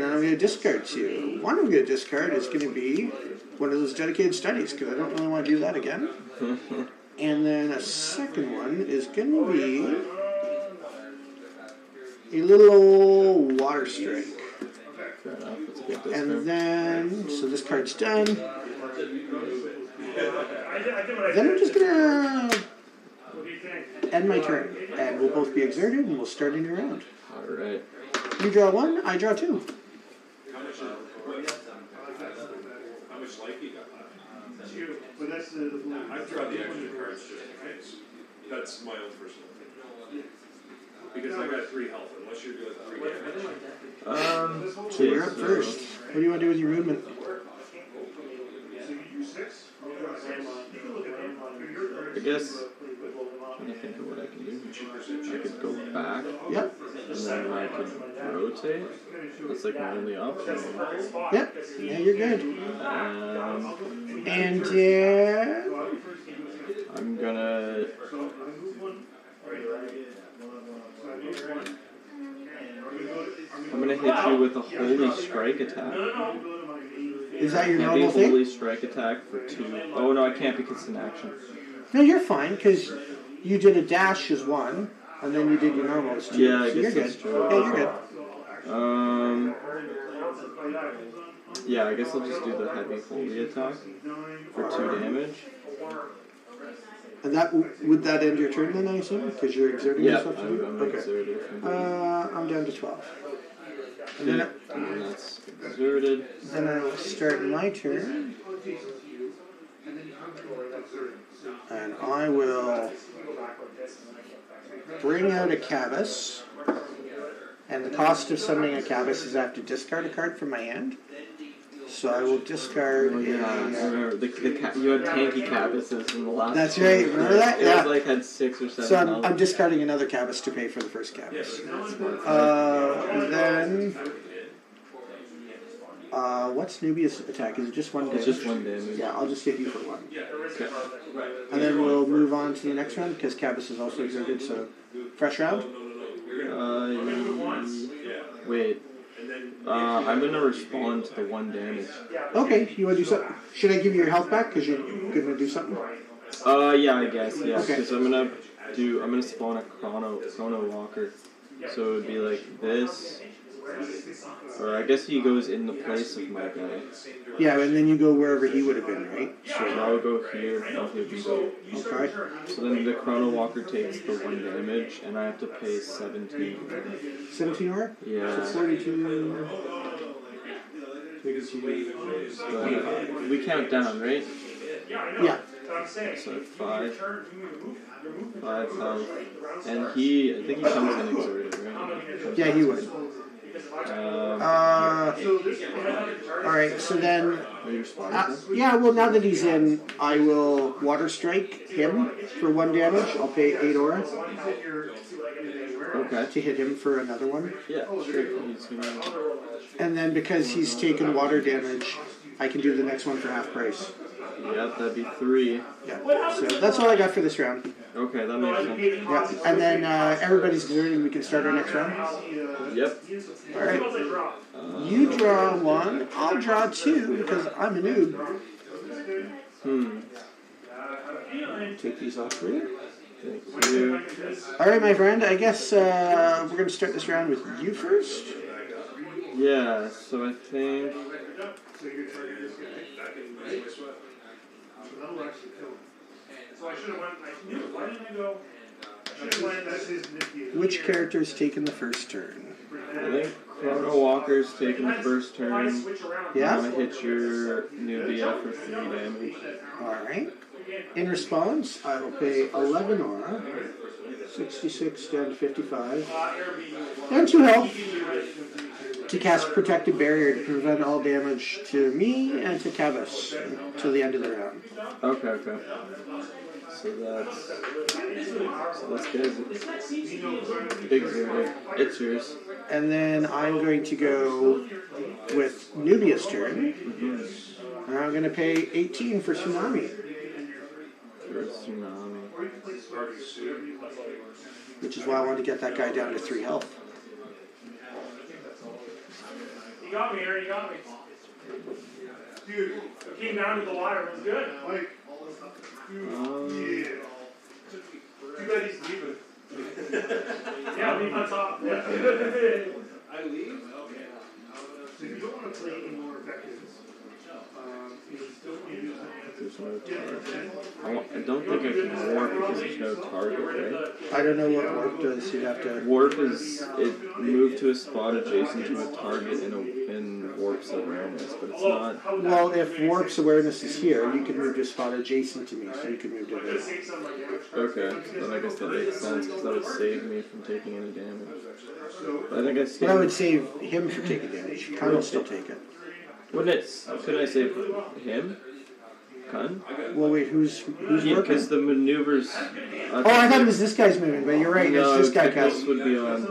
then I'm going to discard 2. One I'm going to discard is going to be one of those dedicated studies, because I don't really want to do that again. And then a second one is going to be a little old water strike. Fair enough. That's a good discard. And then, so this card's done. Then I'm just going to end my turn. And we'll both be exerted, and we'll start a new round. Alright. You draw 1, I draw 2. But that's the I've drawn the extra cards just in case. That's my own personal opinion. Because I got 3 health, unless you're doing 3 damage. So you're up first. What do you want to do with your movement? I guess. I'm trying to think of what I can do. I could go back. Yep. And then I could rotate. That's like my only option. Yep. Yeah, you're good. And I'm gonna. I'm gonna hit you with a holy strike attack. is that your Can't be normal thing? holy strike attack for 2. Oh no, I can't because it's an action. No, you're fine because you did a dash as 1, and then you did your normal as 2. Yeah, I so guess you're that's good. true. Yeah, you're good. Yeah, I guess I'll just do the heavy holy attack for 2 damage. And that would that end your turn then, I assume? Because you're exerting Yeah, yourself to do it? I'm Okay. exerted. I'm down to 12. And then, And that's exerted. then I will start my turn. And I will bring out a Cabas. And the cost of summoning a Cabas is I have to discard a card from my hand. So I will discard Oh, yeah, I remember. You had tanky Cabuses in the last That's one. right, remember that? It Yeah. was like had 6 or 7 So health. I'm discarding another Cabas to pay for the first Cabas. Then what's Nubia's attack? Is it just 1 damage? It's just 1 damage. Yeah, I'll just hit you for 1. Okay. And then we'll move on to the next round because Cabas is also exerted. So fresh round. Wait. I'm gonna respond to the 1 damage. Okay, you want to do something? Should I give you your health back because you're gonna do something? Yeah, I guess, yeah. Okay. Because I'm gonna spawn a chrono walker. So it would be like this. Or I guess he goes in the place of my guy. Yeah, and then you go wherever he would have been, right? So I'll go here and he'll be go. Okay. So then the chrono walker takes the 1 damage and I have to pay 17. 17 or? Yeah. So 42. We count down, right? Yeah. So 5 health. And I think he comes in exerted, right? Yeah, he would. Alright, so then. Are you responding? Yeah, well, now that he's in, I will water strike him for 1 damage. I'll pay 8 aura Okay. to hit him for another one. Yeah, sure. He's gonna... And then because he's taken water damage, I can do the next one for half price. Yep, that'd be 3. Yeah, so that's all I got for this round. Okay, that makes sense. Yeah, and then everybody's exerted. We can start our next round. Yep. Alright. You draw 1, I'll draw 2 because I'm a noob. Take these off for you. Thank you. Alright, my friend, I guess we're going to start this round with you first. Yeah, so I think... Which character's taken the first turn? I think Chrono Walker's taking the first turn. Yeah? I'm gonna hit your Nubia for 3 damage. Alright. In response, I will pay 11 aura, 66 down to 55, and 2 health to cast Protective Barrier to prevent all damage to me and to Kavas till the end of the round. Okay. So that's good. Big zero. It's yours. And then I'm going to go with Nubia's turn. And I'm going to pay 18 for Tsunami. For Tsunami. Which is why I wanted to get that guy down to 3 health. You got me, Aaron, you got me. Dude, it came down to the wire, it was good. Like, yeah. Too bad he's leaving. Yeah, leave on top. Yeah. I leave? Okay. So you don't want to play any more vectors. There's no target. I don't think I can warp because there's no target, right? I don't know what warp does. You'd have to. Warp is it move to a spot adjacent to a target in warp's awareness, but it's not. Well, if warp's awareness is here, you can move to a spot adjacent to me, so you can move to this. Okay, so then I guess that makes sense because that would save me from taking any damage. But I think I But saved. I would save him from taking damage. Khan will still take it. Wouldn't it? Couldn't I save him? Kun? Well, wait, who's Yeah, working? because the maneuvers. Oh, I thought it was this guy's moving, but you're right. No, It's this guy, this Kaz. would be on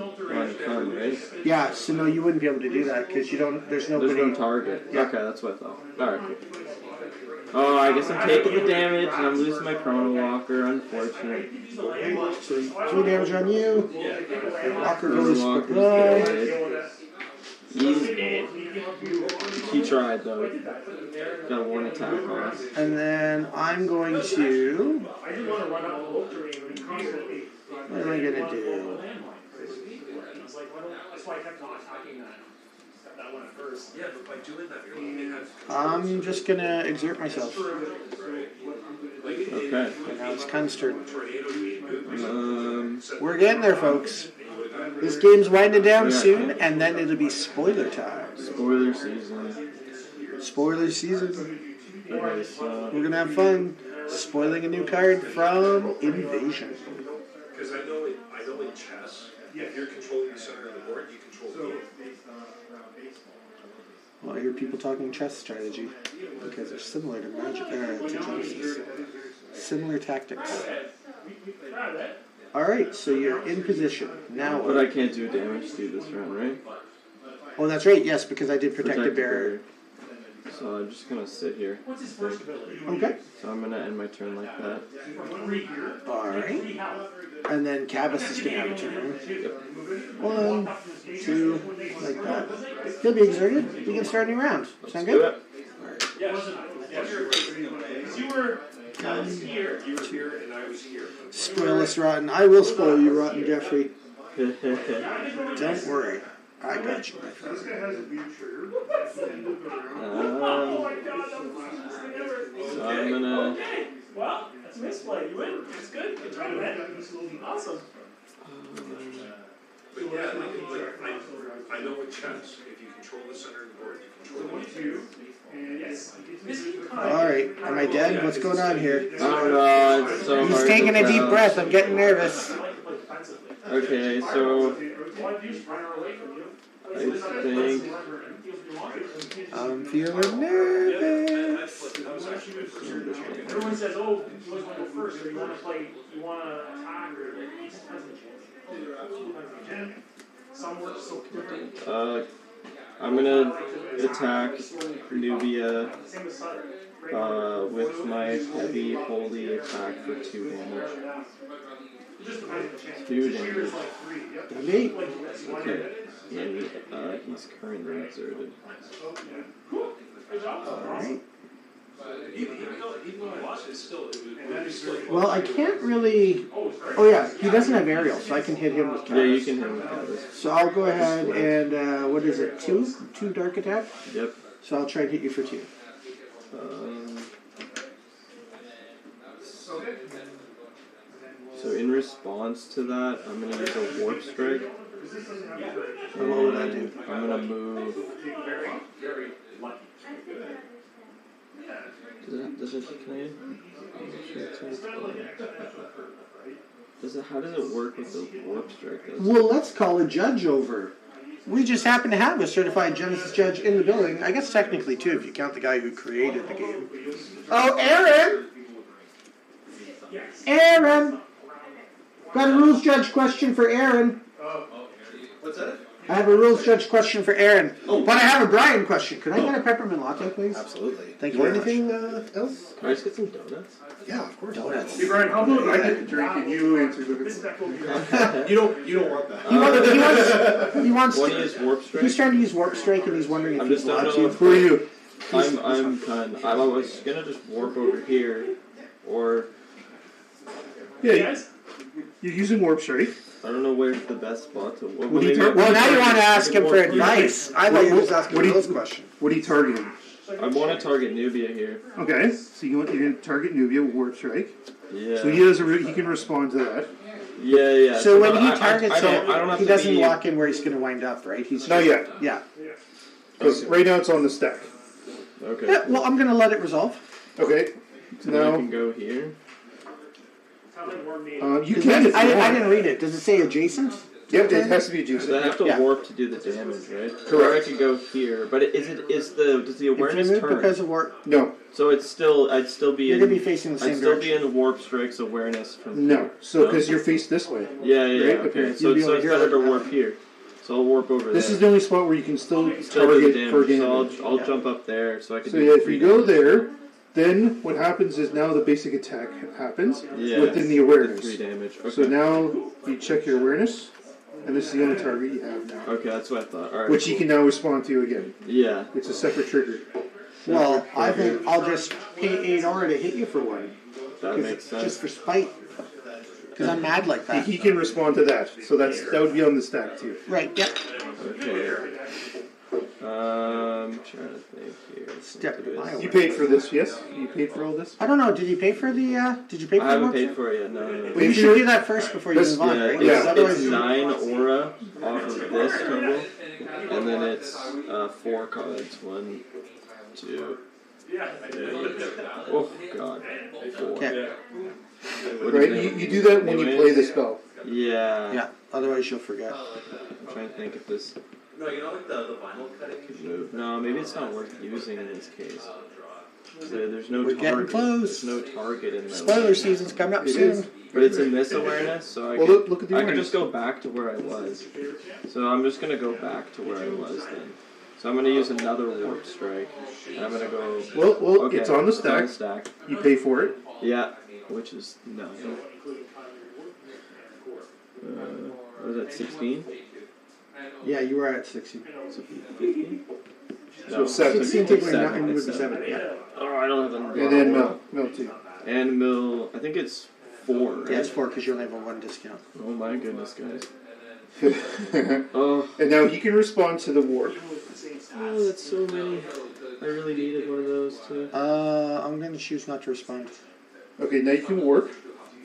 Kun, right? Yeah, so no, you wouldn't be able to do that because you don't. There's nobody. There's no target. Yeah. Okay, that's what I thought. Alright, cool. Oh, I guess I'm taking the damage and I'm losing my Chrono Walker, unfortunate. So 2 damage on you. And Walker Chrono goes Walker's bye. dead. He's dead. He tried though. Got a 1 attack on. And then I'm going to. I didn't want to run up the whole terrain and constantly. What am I gonna do? It's like, that's why I kept on attacking that one at first. Yeah, but by doing that, you're looking at I'm just gonna exert myself. Okay. And now it's Khan's turn. Um, We're getting there, folks. This game's winding down Yeah. soon, and then it'll be spoiler time. spoiler season. Spoiler season. Okay, so. We're gonna have fun spoiling a new card from Invasion. because I know in chess, if you're controlling the center of the board, you control the game. Well, I hear people talking chess strategy because they're similar to Magic, to Genesis. Similar tactics. All right, so you're in position now. But I can't do damage to this round, right? Oh, that's right. Yes, because I did protect the Protect the barrier. So I'm just gonna sit here. What's his first ability? Okay. So I'm gonna end my turn like that. All right. And then Cabas is gonna have a turn. 1, 2, like that. He'll be exerted. We can start a new round. Sound Do good? it. Yes. You were here. You were here and I was here. Spoil us, Rotten. I will spoil you, Rotten Jeffrey. Don't worry. I got you, my friend. So I'm gonna. Well, that's a misplay. You win. It's good. Good try, man. Awesome. But yeah, I know in chess, if you control the center of the board, you control the game. All right. Am I dead? What's going on here? Oh god, it's so He's hard taking to a deep tell. breath. I'm getting nervous. Okay, so I think. I'm feeling nervous. Everyone says, oh, you always want to go first, or you want to play, you want to attack, or some work so I'm gonna attack Nubia with my heavy holy attack for 2 damage. 2 damage. Me? Okay. And he's currently exerted. Alright. Even though I lost, it's still, it was still. Well, I can't really. Oh, yeah. He doesn't have aerial, so I can hit him with Yeah, you Cabas. can hit him with this. So I'll go ahead and, what is it? 2? 2 dark attack? Yep. So I'll try and hit you for 2. So in response to that, I'm gonna use a warp strike. And what would I do? I'm gonna move. Does it? Can I? How does it work with the warp strike? Well, let's call a judge over. We just happen to have a certified Genesis judge in the building. I guess technically 2 if you count the guy who created the game. Oh, Aaron! Aaron! Got a rules judge question for Aaron. What's that? I have a rules judge question for Aaron. But I have a Brian question. Could I get a peppermint latte, please? Absolutely. Thank you very much. Anything else? Can I just get some donuts? Yeah, of course. Donuts. Hey Brian, how about I get the drink and you answer the You don't want that. He wants Want to to, use warp strike? he's trying to use warp strike and he's wondering if I'm he's just don't allowed know to. if- Who are you? I'm done. I was gonna just warp over here, or Yeah, you're using warp strike. I don't know where's the best spot to. What do you maybe- Well, now you want to ask him for warp- advice. I thought you were just asking What do you- those questions. What are you targeting? I want to target Nubia here. Okay, so you're going to target Nubia with Warp Strike. Yeah. So he can respond to that. Yeah. So when but he I targets don't have he to doesn't be- walk in where he's going to wind up, right? He's Not yet. Yeah. Because right now it's on the stack. Okay. Yeah. Well, I'm going to let it resolve. Okay. So Then I now can go here. you can. If you I want. didn't read it. Does it say adjacent? Yep, it has to be So I adjacent. have to Yeah. warp to do the damage, right? Correct. Or I can go here, but does the awareness If you move turn? because of warp, No, So I'd still be you're in. going to be facing the I'd same still direction. be in Warp Strike's awareness from no. here. So because you're faced this way. Yeah, Right? okay. Okay. So You'll be it's over here better to like warp here. So I'll warp over This there. is the only spot where you can still Still do the target for damage. damage. So I'll jump up there so I can So do yeah, if three you go damage. there, then what happens is now the basic attack happens Yeah, within the the awareness. 3 damage. Okay. So now you check your awareness, and this is the only target you have now, Okay, that's what I thought. Alright. which you can now respond to again. Yeah. It's a separate trigger. Well, I think I'll just pay 8 aura to hit you for one. That makes sense. Just for spite. Because I'm mad like that. He can respond to that, so that would be on the stack too. Right, yep. Okay. Trying to think here. Step in my You way. paid for this, yes? You paid for all this? I don't know, did you pay for the, did you pay for I the haven't warp paid strike? for it yet. No. Well, you should do that first before you This- move on, Yeah, right? it's, Because otherwise, it's 9 aura off of this total, and then it's 4 cards. 1, 2, 3. Oh god, 4. okay. What do Right? you You, think? you do that when you play the spell. Yeah. Yeah, otherwise you'll forget. I'm trying to think if this No, you know like the vinyl cutting? could move. No, maybe it's not worth using in this case. There's no We're getting target. close. There's no target in that. Spoiler season's coming up It soon. is. But it's in this awareness, so I Well, can, look at the I can awareness. just go back to where I was. So I'm just gonna go back to where I was then. So I'm gonna use another warp strike. And I'm gonna go. Well, Okay, it's on the it's on stack. the stack. You pay for it. Yeah, which is no. What was that? 16? Yeah, you were at 16. 15? So 7. 16 take away 9 Seven, would it's be 7, seven. yeah. Oh, I don't have a. And then Mel too. And mill. I think it's 4. Right? Yeah, it's 4 because you only have a 1 discount. Oh my goodness, guys. And Oh, now he can respond to the warp. oh, that's so many. I really needed one of those too. I'm going to choose not to respond. Okay, now you can warp,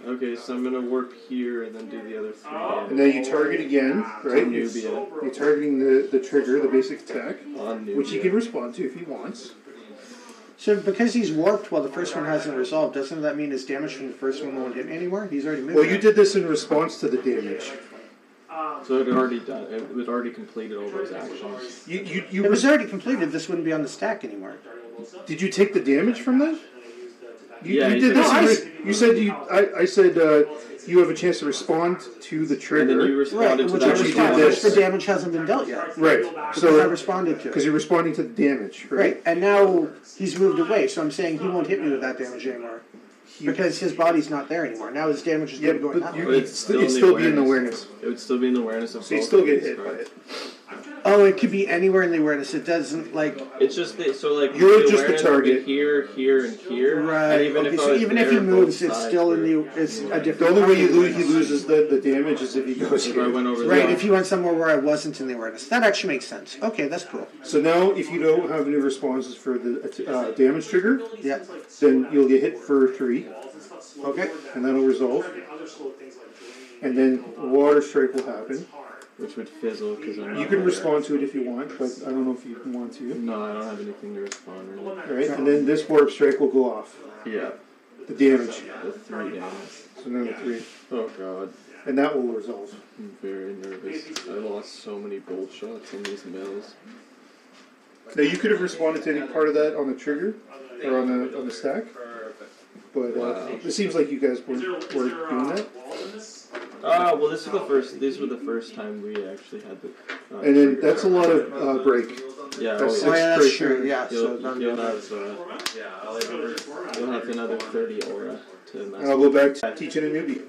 Okay, so I'm gonna warp here and then do the other 3 damage. and then you target again, right? On You're Nubia. targeting the trigger, the basic attack, On Nubia. which he can respond to if he wants. So because he's warped while the first one hasn't resolved, doesn't that mean his damage from the first one won't hit me anymore? He's already moved. Well, you did this in response to the damage. So it had already done. It had already completed all those actions. You It was already completed. This wouldn't be on the stack anymore. did you take the damage from that? Yeah, you he did took this. it. You said I said you have a chance to respond to the And trigger. then you responded to which that. I you responded. did Which this. the damage hasn't been dealt yet. Right. Because I So responded to because it. you're responding to the damage, right? Right, and now he's moved away, so I'm saying he won't hit me with that damage anymore. Because his body's not there anymore. Now his damage is Yeah, going to go but that you, way. But it's still it'd in the still be in the awareness. awareness. It would still be in the awareness of So you both still of get these hit by cards. it. Oh, it could be anywhere in the awareness. It doesn't, like... It's just that, so like You're the just the awareness would be target. here, here, and here. Right, And even okay, if I so was even if there, he moves, both it's sides still in were- the... It's a The different... only way he loses the damage is if he goes If I here. went over Right, there. if you went somewhere where I wasn't in the awareness. That actually makes sense. Okay, that's cool. So now, if you don't have any responses for the damage trigger, Yeah. then you'll get hit for 3, Okay. and that'll resolve. And then water strike will happen. Which would fizzle because I'm. You not can there. respond to it if you want, but I don't know if you want to. No, I don't have anything to respond. Really. Alright, and then this warp strike will go off. Yeah, The damage. the 3 damage. So now the 3. Oh god, And that will resolve. I'm very nervous. I lost so many bolt shots on these mills. Now you could have responded to any part of that on the trigger, or on the stack. But it seems like you guys weren't doing that. Well, this is the first. These were the first time we actually had the. And then trigger that's a lot of break. Yeah, that's Oh, oh, yeah. yeah, that's Six true. straight Yeah, so You'll, none you'll of that. have you'll have another 30 aura to mess And I'll go back to teaching a newbie.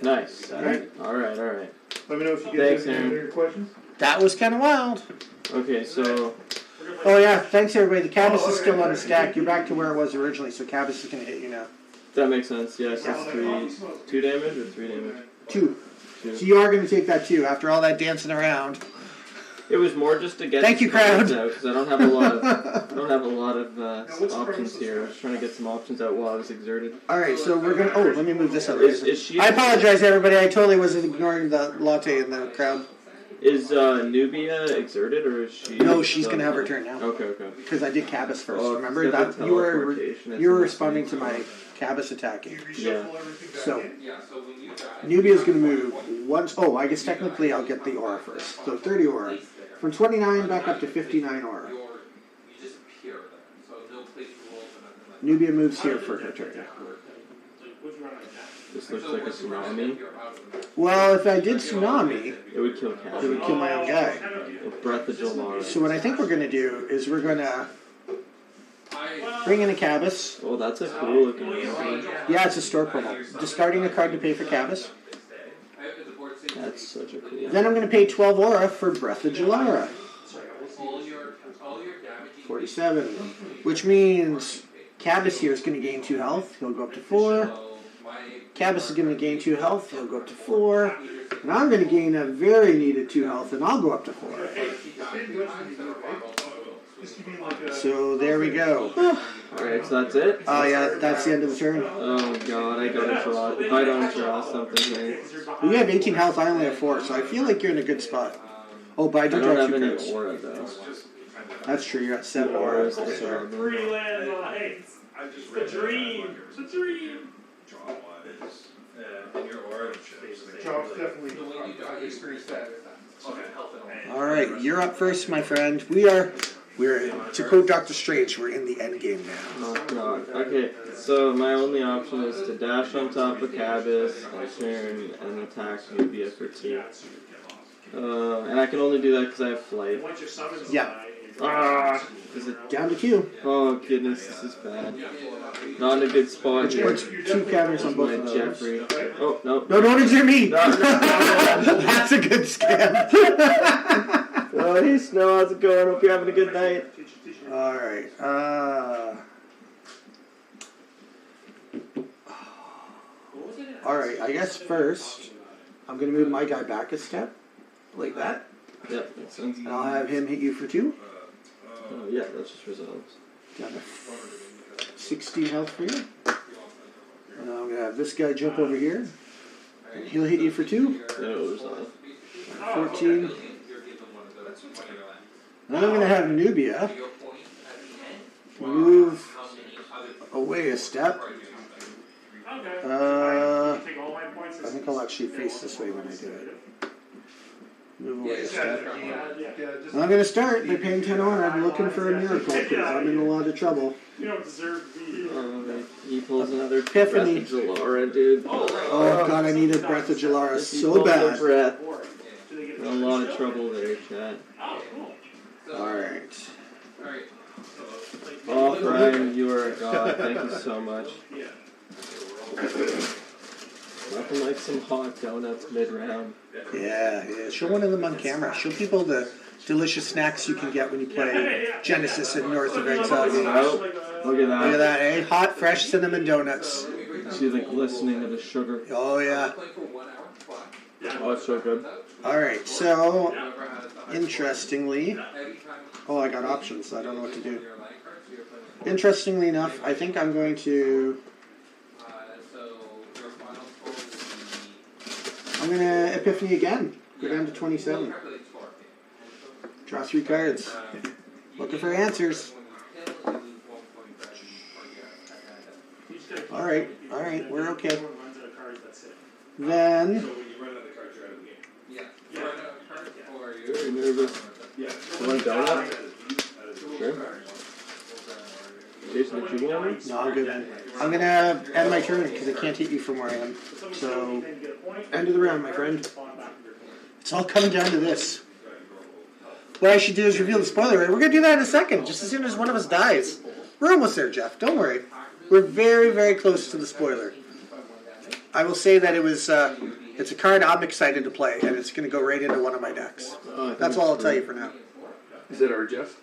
Nice. Alright. All right. All right. Let me know if you guys Thanks, have any Aaron. other questions. That was kind of wild. Okay, so Oh, yeah, thanks, everybody. The Cabas is still on the stack. You're back to where it was originally, so Cabas is going to hit you now. that makes sense. Yes, it's 2 damage or 3 damage. 2. Two. So you are going to take that 2 after all that dancing around. It was more just to get. Thank you, crowd. Because I don't have a lot of options here. I was trying to get some options out while I was exerted. All right, so we're gonna. Oh, let me move this up. Is she? I apologize, everybody. I totally was ignoring the latte in the crowd. Is Nubia exerted or is she? No, she's gonna have her turn now. Okay. Because I did Cabas first. Oh, Remember it's got that the you were teleportation. responding to my Cabas attacking. Yeah. So Nubia's gonna move once. Oh, I guess technically I'll get the aura first. So 30 aura, from 29 back up to 59 aura. Nubia moves here for her turn. This looks like a tsunami. Well, if I did tsunami, It would kill Cat. it would kill my own guy. Breath of July. So what I think we're gonna do is we're gonna bring in a Cabas. Oh, that's a cool looking one. Yeah, it's a store promo. Discarding a card to pay for Cabas. That's such a cool. Then I'm going to pay 12 aura for Breath of Julara. 47. Which means Cabas here is going to gain 2 health. He'll go up to 4. Cabas is going to gain 2 health. He'll go up to 4. And I'm going to gain a very needed 2 health, and I'll go up to 4. So there we go. Alright, so that's it? Oh yeah, that's the end of the turn. Oh god, I gotta draw. If I don't draw something here. Well, you have 18 health, I only have 4, so I feel like you're in a good spot. Oh, but I I do don't draw have 2 any cards. aura though. That's true, you're at 7 aura. Auras, that's horrible. Free land, hey, it's the dream. It's a dream. And your aura Job's definitely experienced that. Alright, you're up first, my friend. We're to quote Dr. Strange, we're in the end game now. Oh god. Okay, so my only option is to dash on top of Cabas and turn and attack Nubia for 2. And I can only do that because I have flight. Once your summons Yeah. Ah! Is it? Down to Q. Oh goodness, this is bad. Not in a good spot Which here. puts 2 counters on both My of those. Jeffrey. Oh no. No, don't exert me! No, no, That's a good scam. Oh, hey Snow, how's it going? Hope you're having a good night. Alright, Alright, I guess first, I'm going to move my guy back a step, like that, Yep, makes sense. and I'll have him hit you for 2. Oh yeah, that's just resolves. Down to 16 health for you. And I'm going to have this guy jump over here, and he'll hit you for 2. Yeah, it'll resolve. 14. Then I'm going to have Nubia move away a step. Okay. Take all my points. I think I'll actually face this way when I do it. Move away a step. And I'm going to start by paying 10 on. I'm looking for a miracle because I'm in a lot of trouble. You don't deserve to be here. He pulls another Epiphany. Breath of Julara, dude. Oh god, I needed Breath of Julara He so pulls a bad. breath. A lot of trouble there, chat. Alright. Oh, Brian, you are a god. Thank you so much. Nothing like some hot donuts mid-round. Yeah. Show one of them on camera. Show people the delicious snacks you can get when you play Genesis and North of Exile Games. Oh, look at that. Look at that, eh? Hot, fresh cinnamon donuts. See the glistening of the sugar. Oh yeah. Oh, it's so good. Alright, so interestingly, oh, I got options, so I don't know what to do. Interestingly enough, I think I'm going to Epiphany again. Go down to 27. Draw 3 cards. Looking for answers. Alright, we're okay. Then Very nervous. You want a donut? Sure. Jason, did you want one? no, I'm good, man. I'm gonna end my turn because I can't hit you from where I am. So, end of the round, my friend. It's all coming down to this. What I should do is reveal the spoiler. We're gonna do that in a second, just as soon as one of us dies. We're almost there, Jeff. Don't worry. We're very, very close to the spoiler. I will say that it's a card I'm excited to play, and it's gonna go right into one of my decks. That's all I'll tell you for now. Is it our Jeff?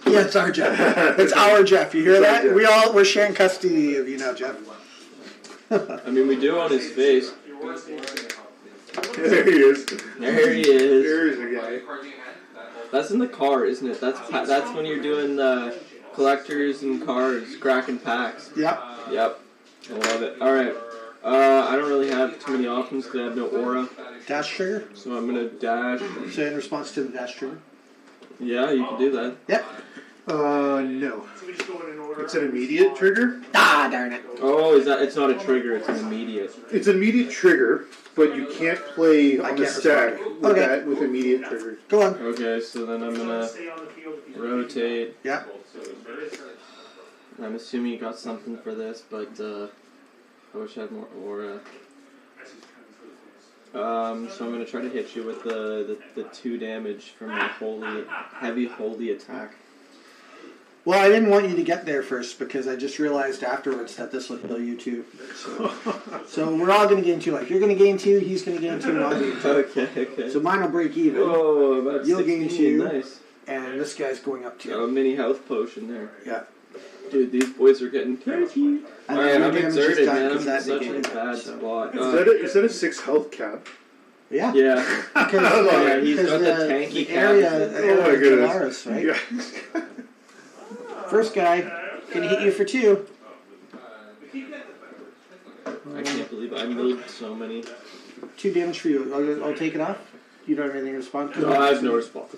Yeah, it's our Jeff. It's our Jeff. You hear that? We're sharing custody of you now, Jeff. I mean, we do on his face. There he is. There he is. There's the guy. That's in the car, isn't it? That's when you're doing the collectors and cars, cracking packs. Yep. Yep. I love it. Alright. I don't really have too many options because I have no aura. Dash trigger. So I'm going to dash. So in response to the dash trigger. Yeah, you can do that. Yep. No. So we just go in order. It's an immediate trigger. Ah, darn it. Oh, it's not a trigger, it's an immediate. It's an immediate trigger, but you can't play on the can't stack respond. with Okay. that with immediate triggers. Go on. Okay, so then I'm going to Stay on the field if you rotate. Yep. I'm assuming you got something for this, but I wish I had more aura. So I'm going to try to hit you with the 2 damage from my heavy holy attack. Well, I didn't want you to get there first because I just realized afterwards that this would kill you too. So we're all going to gain 2 life. You're going to gain 2, he's going to gain 2, and I'll gain 2. Okay. So mine will break even. Oh, about You'll 16, gain 2. nice. And this guy's going up 2. Got a mini health potion there. Yeah. Dude, these boys are getting turkey. And Alright, then I'm your damage is exerted, done man. I'm 'cause in that such a negated bad it, so. spot. Is that a 6 health cap? Yeah. Yeah. Because Yeah, he's got the tanky the cap. area, the Oh area my of goodness. Polaris, right? Yeah. First guy, gonna hit you for 2. I can't believe I milled so many. 2 damage for you. I'll take it off. You don't have anything to respond to? No, I have no response.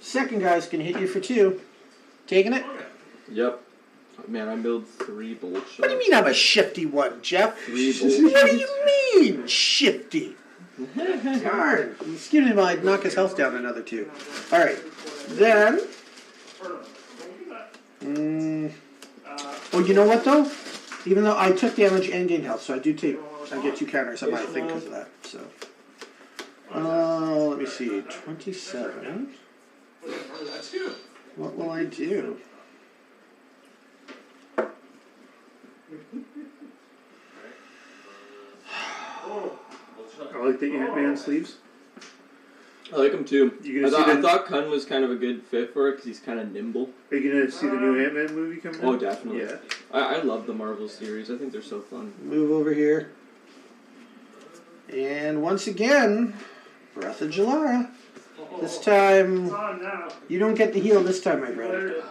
Second guy's gonna hit you for 2. Taking it? Yep. Man, I milled 3 bolt shots. What do you mean I'm a shifty one, Jeff? 3 bolt What do you mean, shifty? Darn. Excuse me, might knock his health down another 2. Alright. Then. Oh, you know what though? Even though I took damage and gained health, so I get 2 counters on my thing because of that. So. Let me see. 27. What will I do? I like the Ant-Man sleeves. I like him too. You I gonna see thought Kun was kind of a good fit for it because he's kind of nimble. Are you gonna see the new Ant-Man movie coming Oh, out? definitely. Yeah. I love the Marvel series. I think they're so fun. Move over here. And once again, Breath of Jalara. This time, It's on now. you don't get to heal this time, my brother.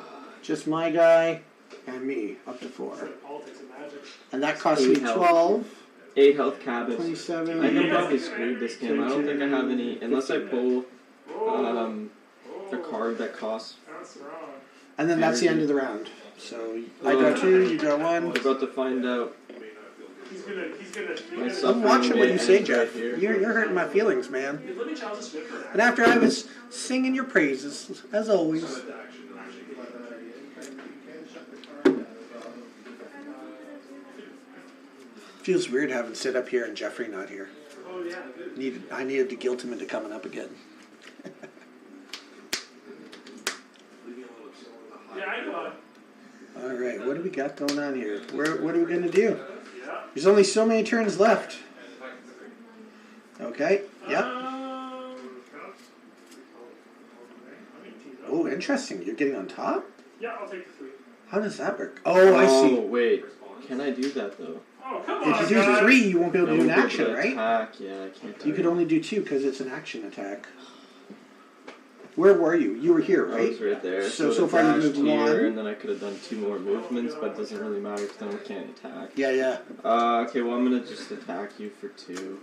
Just my guy and me, up to 4. Politics and magic. And that costs me 8 health. 12, 8 health cabins. 27. I think I'm probably screwed this game. I don't think I have any, unless I pull a card that costs. That's wrong. And then that's the end of the round. So I draw 2, you draw 1. We're about to find out. He's gonna. I'm watching what you say, Jeff. Right here. You're hurting my feelings, man. Let me challenge this good for that. And after I was singing your praises, as always. Feels weird having Sid up here and Jeffrey not here. Oh yeah. I needed to guilt him into coming up again. Yeah, I know. All right, what do we got going on here? What are we going to do? Yeah. There's only so many turns left. Okay, yep. Oh, interesting. You're getting on top? Yeah, I'll take the 3. How does that work? Oh, I see. Oh, wait. Can I do that, though? Oh, come on, If you do guys. 3, you won't be able to do an I won't be action, able to right? attack. Yeah, I can't do You could it. only do 2 because it's an action attack. Where were you? You were here, I right? was right there. So far you've dashed moved here, 1. and then I could have done 2 more movements, but it doesn't really matter because then I can't attack. Yeah. Okay, well, I'm going to just attack you for 2.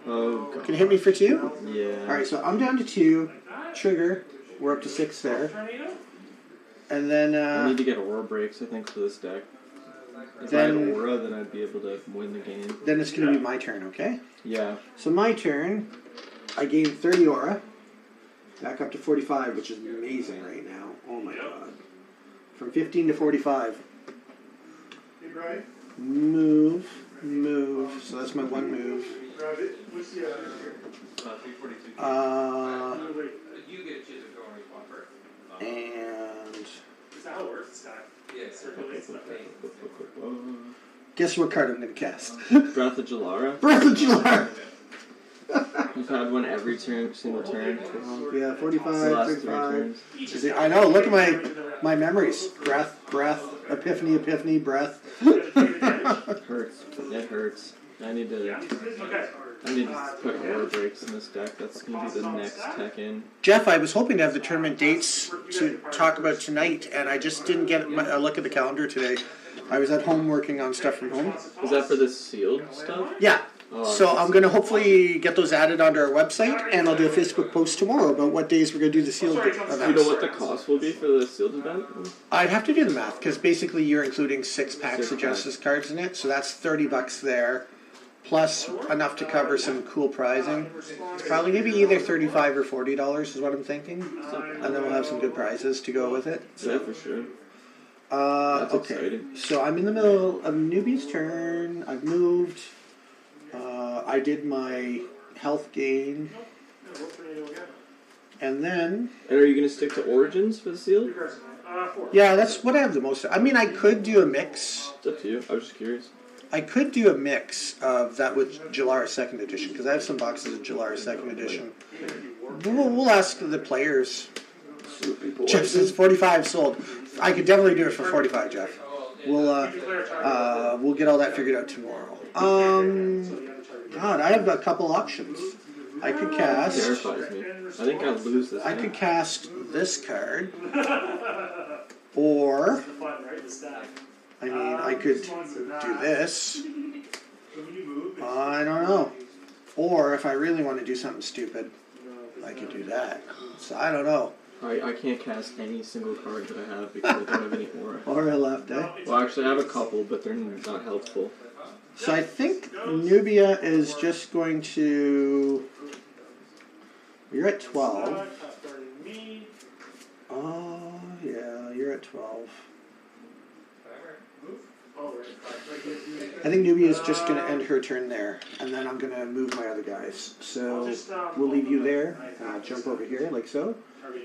Oh, God. Can you hit me for 2? Yeah. Alright, so I'm down to 2. Trigger. We're up to 6 there. Tornado? And then, I need to get aura breaks, I think, for this deck. If I had Then- aura, then I'd be able to win the game. then it's going to be my turn, okay? Yeah. So my turn, I gain 30 aura. Back up to 45, which is amazing right now. Oh my god. From 15 to 45. Hey, Brian, Move. So that's my 1 move. grab it. What's the other here? 342. Oh, wait. You get to choose if you want to respond first. And Is that how it works? It's got Yes. circulates stuff. guess what card I'm going to cast? Breath of Jalara. Breath of Jalara. You've had one every single turn. Yeah, The 45, last 3 35. turns. Is it- I know, look at my memories. Breath, epiphany, breath. Hurts. It hurts. I need to. Okay. I need to put aura breaks in this deck. That's gonna be the next tech in. Jeff, I was hoping to have the tournament dates to talk about tonight, and I just didn't get a look at the calendar today. I was at home working on stuff from home. Is that for the sealed stuff? Yeah. Oh, So I'm going to hopefully get those added onto our website, and I'll do a Facebook post tomorrow about what days we're going to do the sealed Do you know events. what the cost will be for the sealed event? I'd have to do the math, because basically you're including 6 packs Six of Genesis cards in it, so that's $30 there, plus enough to cover some cool prizing. It's probably going to be either $35 or $40 is what I'm thinking, and then we'll have some good prizes to go with it. Yeah, for sure. That's Okay, exciting. so I'm in the middle of newbie's turn. I've moved. I did my health gain, and then And are you gonna stick to Origins for the sealed? yeah, that's what I have the most. I mean, I could do a mix. It's up to you. I was just curious. I could do a mix of that with Jalaris Second Edition because I have some boxes of Jalaris Second Edition. We'll ask the players. Jeff says 45 sold. I could definitely do it for 45, Jeff. We'll get all that figured out tomorrow. God, I have a couple options. I could cast. Terrifies me. I think I'll lose this. I game. could cast this card, or I mean, I could do this. I don't know. Or if I really want to do something stupid, I could do that. So I don't know. I can't cast any single card that I have because I don't have any aura. Aura left, eh? Well, actually, I have a couple, but they're not helpful. So I think Nubia is just going to. You're at 12. Oh, yeah, you're at 12. I think Nubia is just going to end her turn there, and then I'm going to move my other guys. So we'll leave you there, and I'll jump over here like so,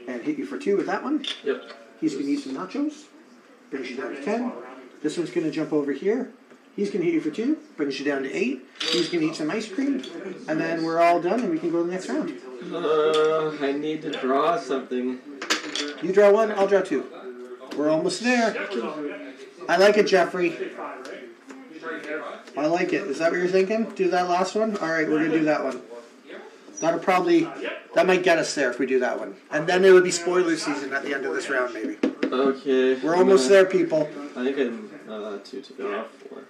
and hit you for 2 with that one. Yep. He's going to eat some nachos, brings you down to 10. This one's going to jump over here. He's going to hit you for 2, brings you down to 8. He's going to eat some ice cream, and then we're all done, and we can go to the next round. I need to draw something. You draw 1, I'll draw 2. We're almost there. I like it, Jeffrey. I like it. Is that what you're thinking? Do that last one? All right, we're going to do that one. That might get us there if we do that one. And then it would be spoiler season at the end of this round, maybe. Okay. We're almost there, people. I think I'm 2 to go off 4.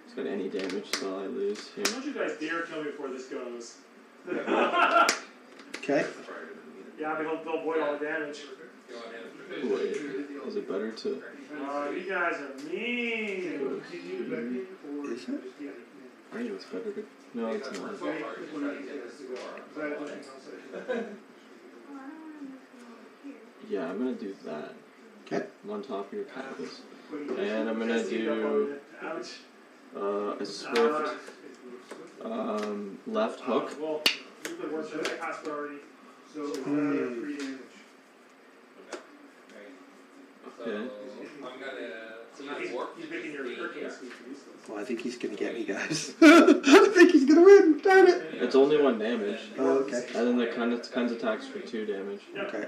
It's got any damage, so I lose here. Don't you guys dare kill me before this goes. Okay. Yeah, I mean, they'll avoid all the damage. Wait, is it better to... Oh, you guys are mean. Is it? I think it's better to... No, it's not. Yeah, I'm gonna do that. Okay. I'm on top of your paths. And I'm gonna do... a swift... left hook. Well, you've been working that passed already. So, Okay. he's making your hurricane speed. Well, I think he's going to get me, guys. I think he's going to win. Damn it. It's only 1 damage. Oh, okay. And then the kinds attacks for 2 damage. Okay.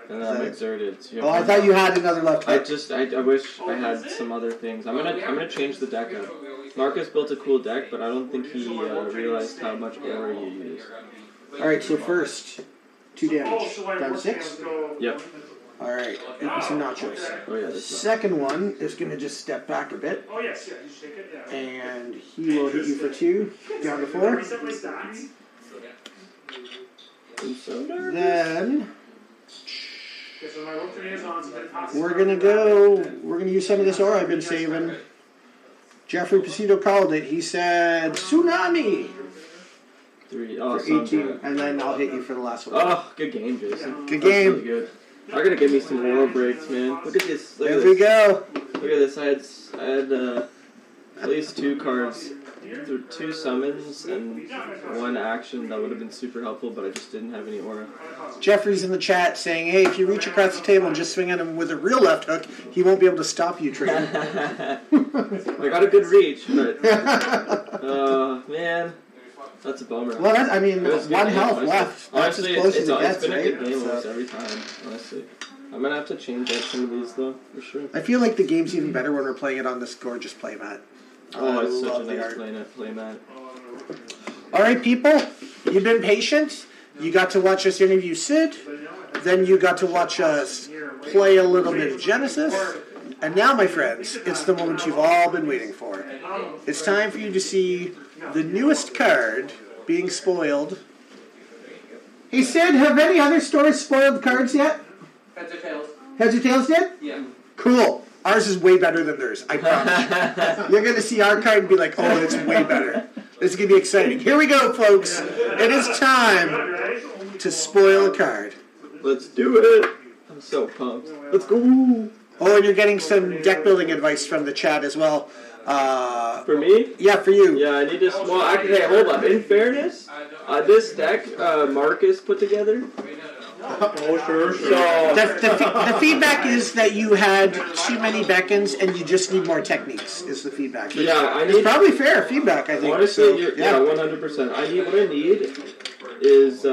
And then I'm exerted. So you Oh, have I thought you had another left hook. I wish I had some other things. I'm gonna change the deck up. Marcus built a cool deck, but I don't think he realized how much aura you use. All right, so first, 2 damage. Down to 6. Yep. All right, eating some nachos. Oh yeah, this Second one is going to just step back a bit, Oh, yes, yeah, you should take it, yeah. and he will hit you for 2, down to 4. Reset my stats. I'm so nervous. Then Okay, so my rope to me is on, so then pass we're going to use some of this aura I've been saving. Jeffrey Pasito called it. He said, Tsunami! 3. Oh, For 18, and then I'll hit you for the last one. Oh, good game, Jason. Good That's game. really good. They're gonna give me some aura breaks, man. Look at this. Look There at we this. go. Look at this. I had at least 2 cards, 2 summons, and 1 action that would have been super helpful, but I just didn't have any aura. Jeffrey's in the chat saying, hey, if you reach across the table and just swing at him with a real left hook, he won't be able to stop you, Trey. I got a good reach, but man, that's a bummer. Well, I mean, It was a good 1 game, health honestly. left. That's Honestly, as close it's as it gets, been a right? good game almost So, every time, honestly. I'm gonna have to change out some of these though, for sure. I feel like the game's even better when we're playing it on this gorgeous playmat. Oh, it's such love a the nice art. playmat. All right, people, you've been patient. You got to watch us interview Sid. Then you got to watch us play a little bit of Genesis. And now, my friends, it's the moment you've all been waiting for. It's time for you to see the newest card being spoiled. Hey, Sid, have any other stores spoiled cards yet? Heads or tails? Heads or Tails did? Yeah. Cool. Ours is way better than theirs, I promise. You're going to see our card and be like, oh, it's way better. This is going to be exciting. Here we go, folks. It is time to spoil a card. Let's do it. I'm so pumped. Let's go. Oh, and you're getting some deck building advice from the chat as well. For me? Yeah, for you. Yeah, I need to. Well, actually, hey, hold up. In fairness, this deck Marcus put together. Oh, sure. So The feedback is that you had too many beckons and you just need more techniques, is the feedback. yeah, I It's need. probably fair feedback, I think. Honestly, So, yeah, 100%. I need what I need is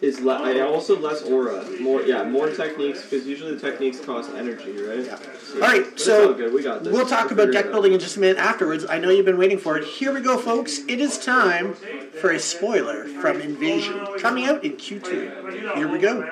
I also less aura, more techniques because usually the techniques cost energy, right? Yeah. So, All right, but it's so all good. We got this. we'll talk about deck building in just a minute afterwards. I know you've been waiting for it. Here we go, folks. It is time for a spoiler from Invasion, coming out in Q2. Here we go.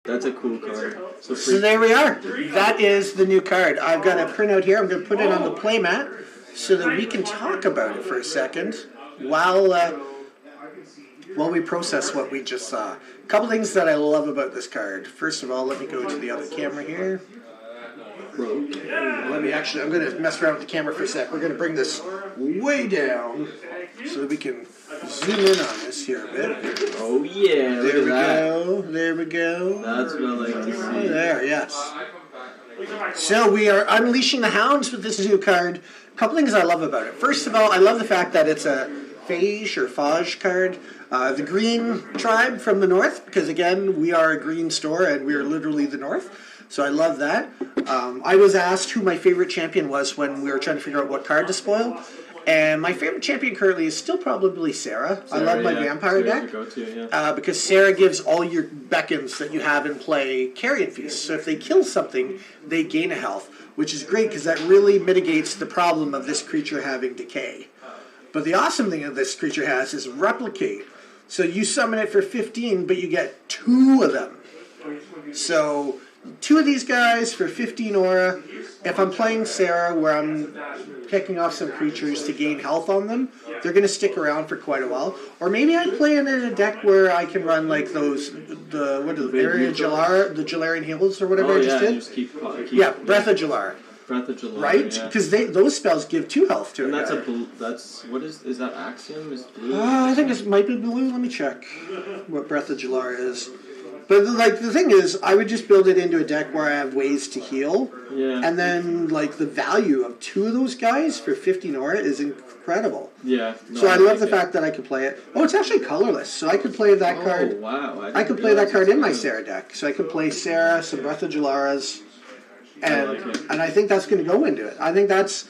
That's a cool card. So So there we are. That is the new card. I've got a printout here. I'm going to put it on the playmat so that we can talk about it for a second while we process what we just saw. A couple things that I love about this card. First of all, let me go to the other camera here. I'm going to mess around with the camera for a sec. We're going to bring this way down so that we can zoom in on this here a bit. Oh yeah, look There at we that. go. There we go. That's what I like to see. There, yes. So we are unleashing the hounds with this new card. A couple things I love about it. First of all, I love the fact that it's a phage card. The green tribe from the north, because again, we are a green store and we are literally the north. So I love that. I was asked who my favorite champion was when we were trying to figure out what card to spoil. And my favorite champion currently is still probably Sarah. I love my vampire deck. Because Sarah gives all your beckons that you have in play carrion feast. So if they kill something, they gain a health, which is great because that really mitigates the problem of this creature having decay. But the awesome thing that this creature has is replicate. So you summon it for 15, but you get 2 of them. So 2 of these guys for 15 aura. If I'm playing Sarah, where I'm picking off some creatures to gain health on them, they're going to stick around for quite a while. Or maybe I'm playing in a deck where I can run like those, the Jalarian Hills or whatever I just did. Keep Breath of Jalar. Breath of July. Right? Because those spells give 2 health to it. And that's a blue. That's what is that Axiom? Is blue? I think it might be blue. Let me check what Breath of Jalar is. But like the thing is, I would just build it into a deck where I have ways to heal. Yeah. And then like the value of 2 of those guys for 15 aura is incredible. Yeah. No, So I love the fact that I could play it. Oh, it's actually colorless, so I could play that card. Oh wow! I could play that card in my Sarah deck. So I could play Sarah, some Breath of Jalaras, and I think that's going to go into it. I think this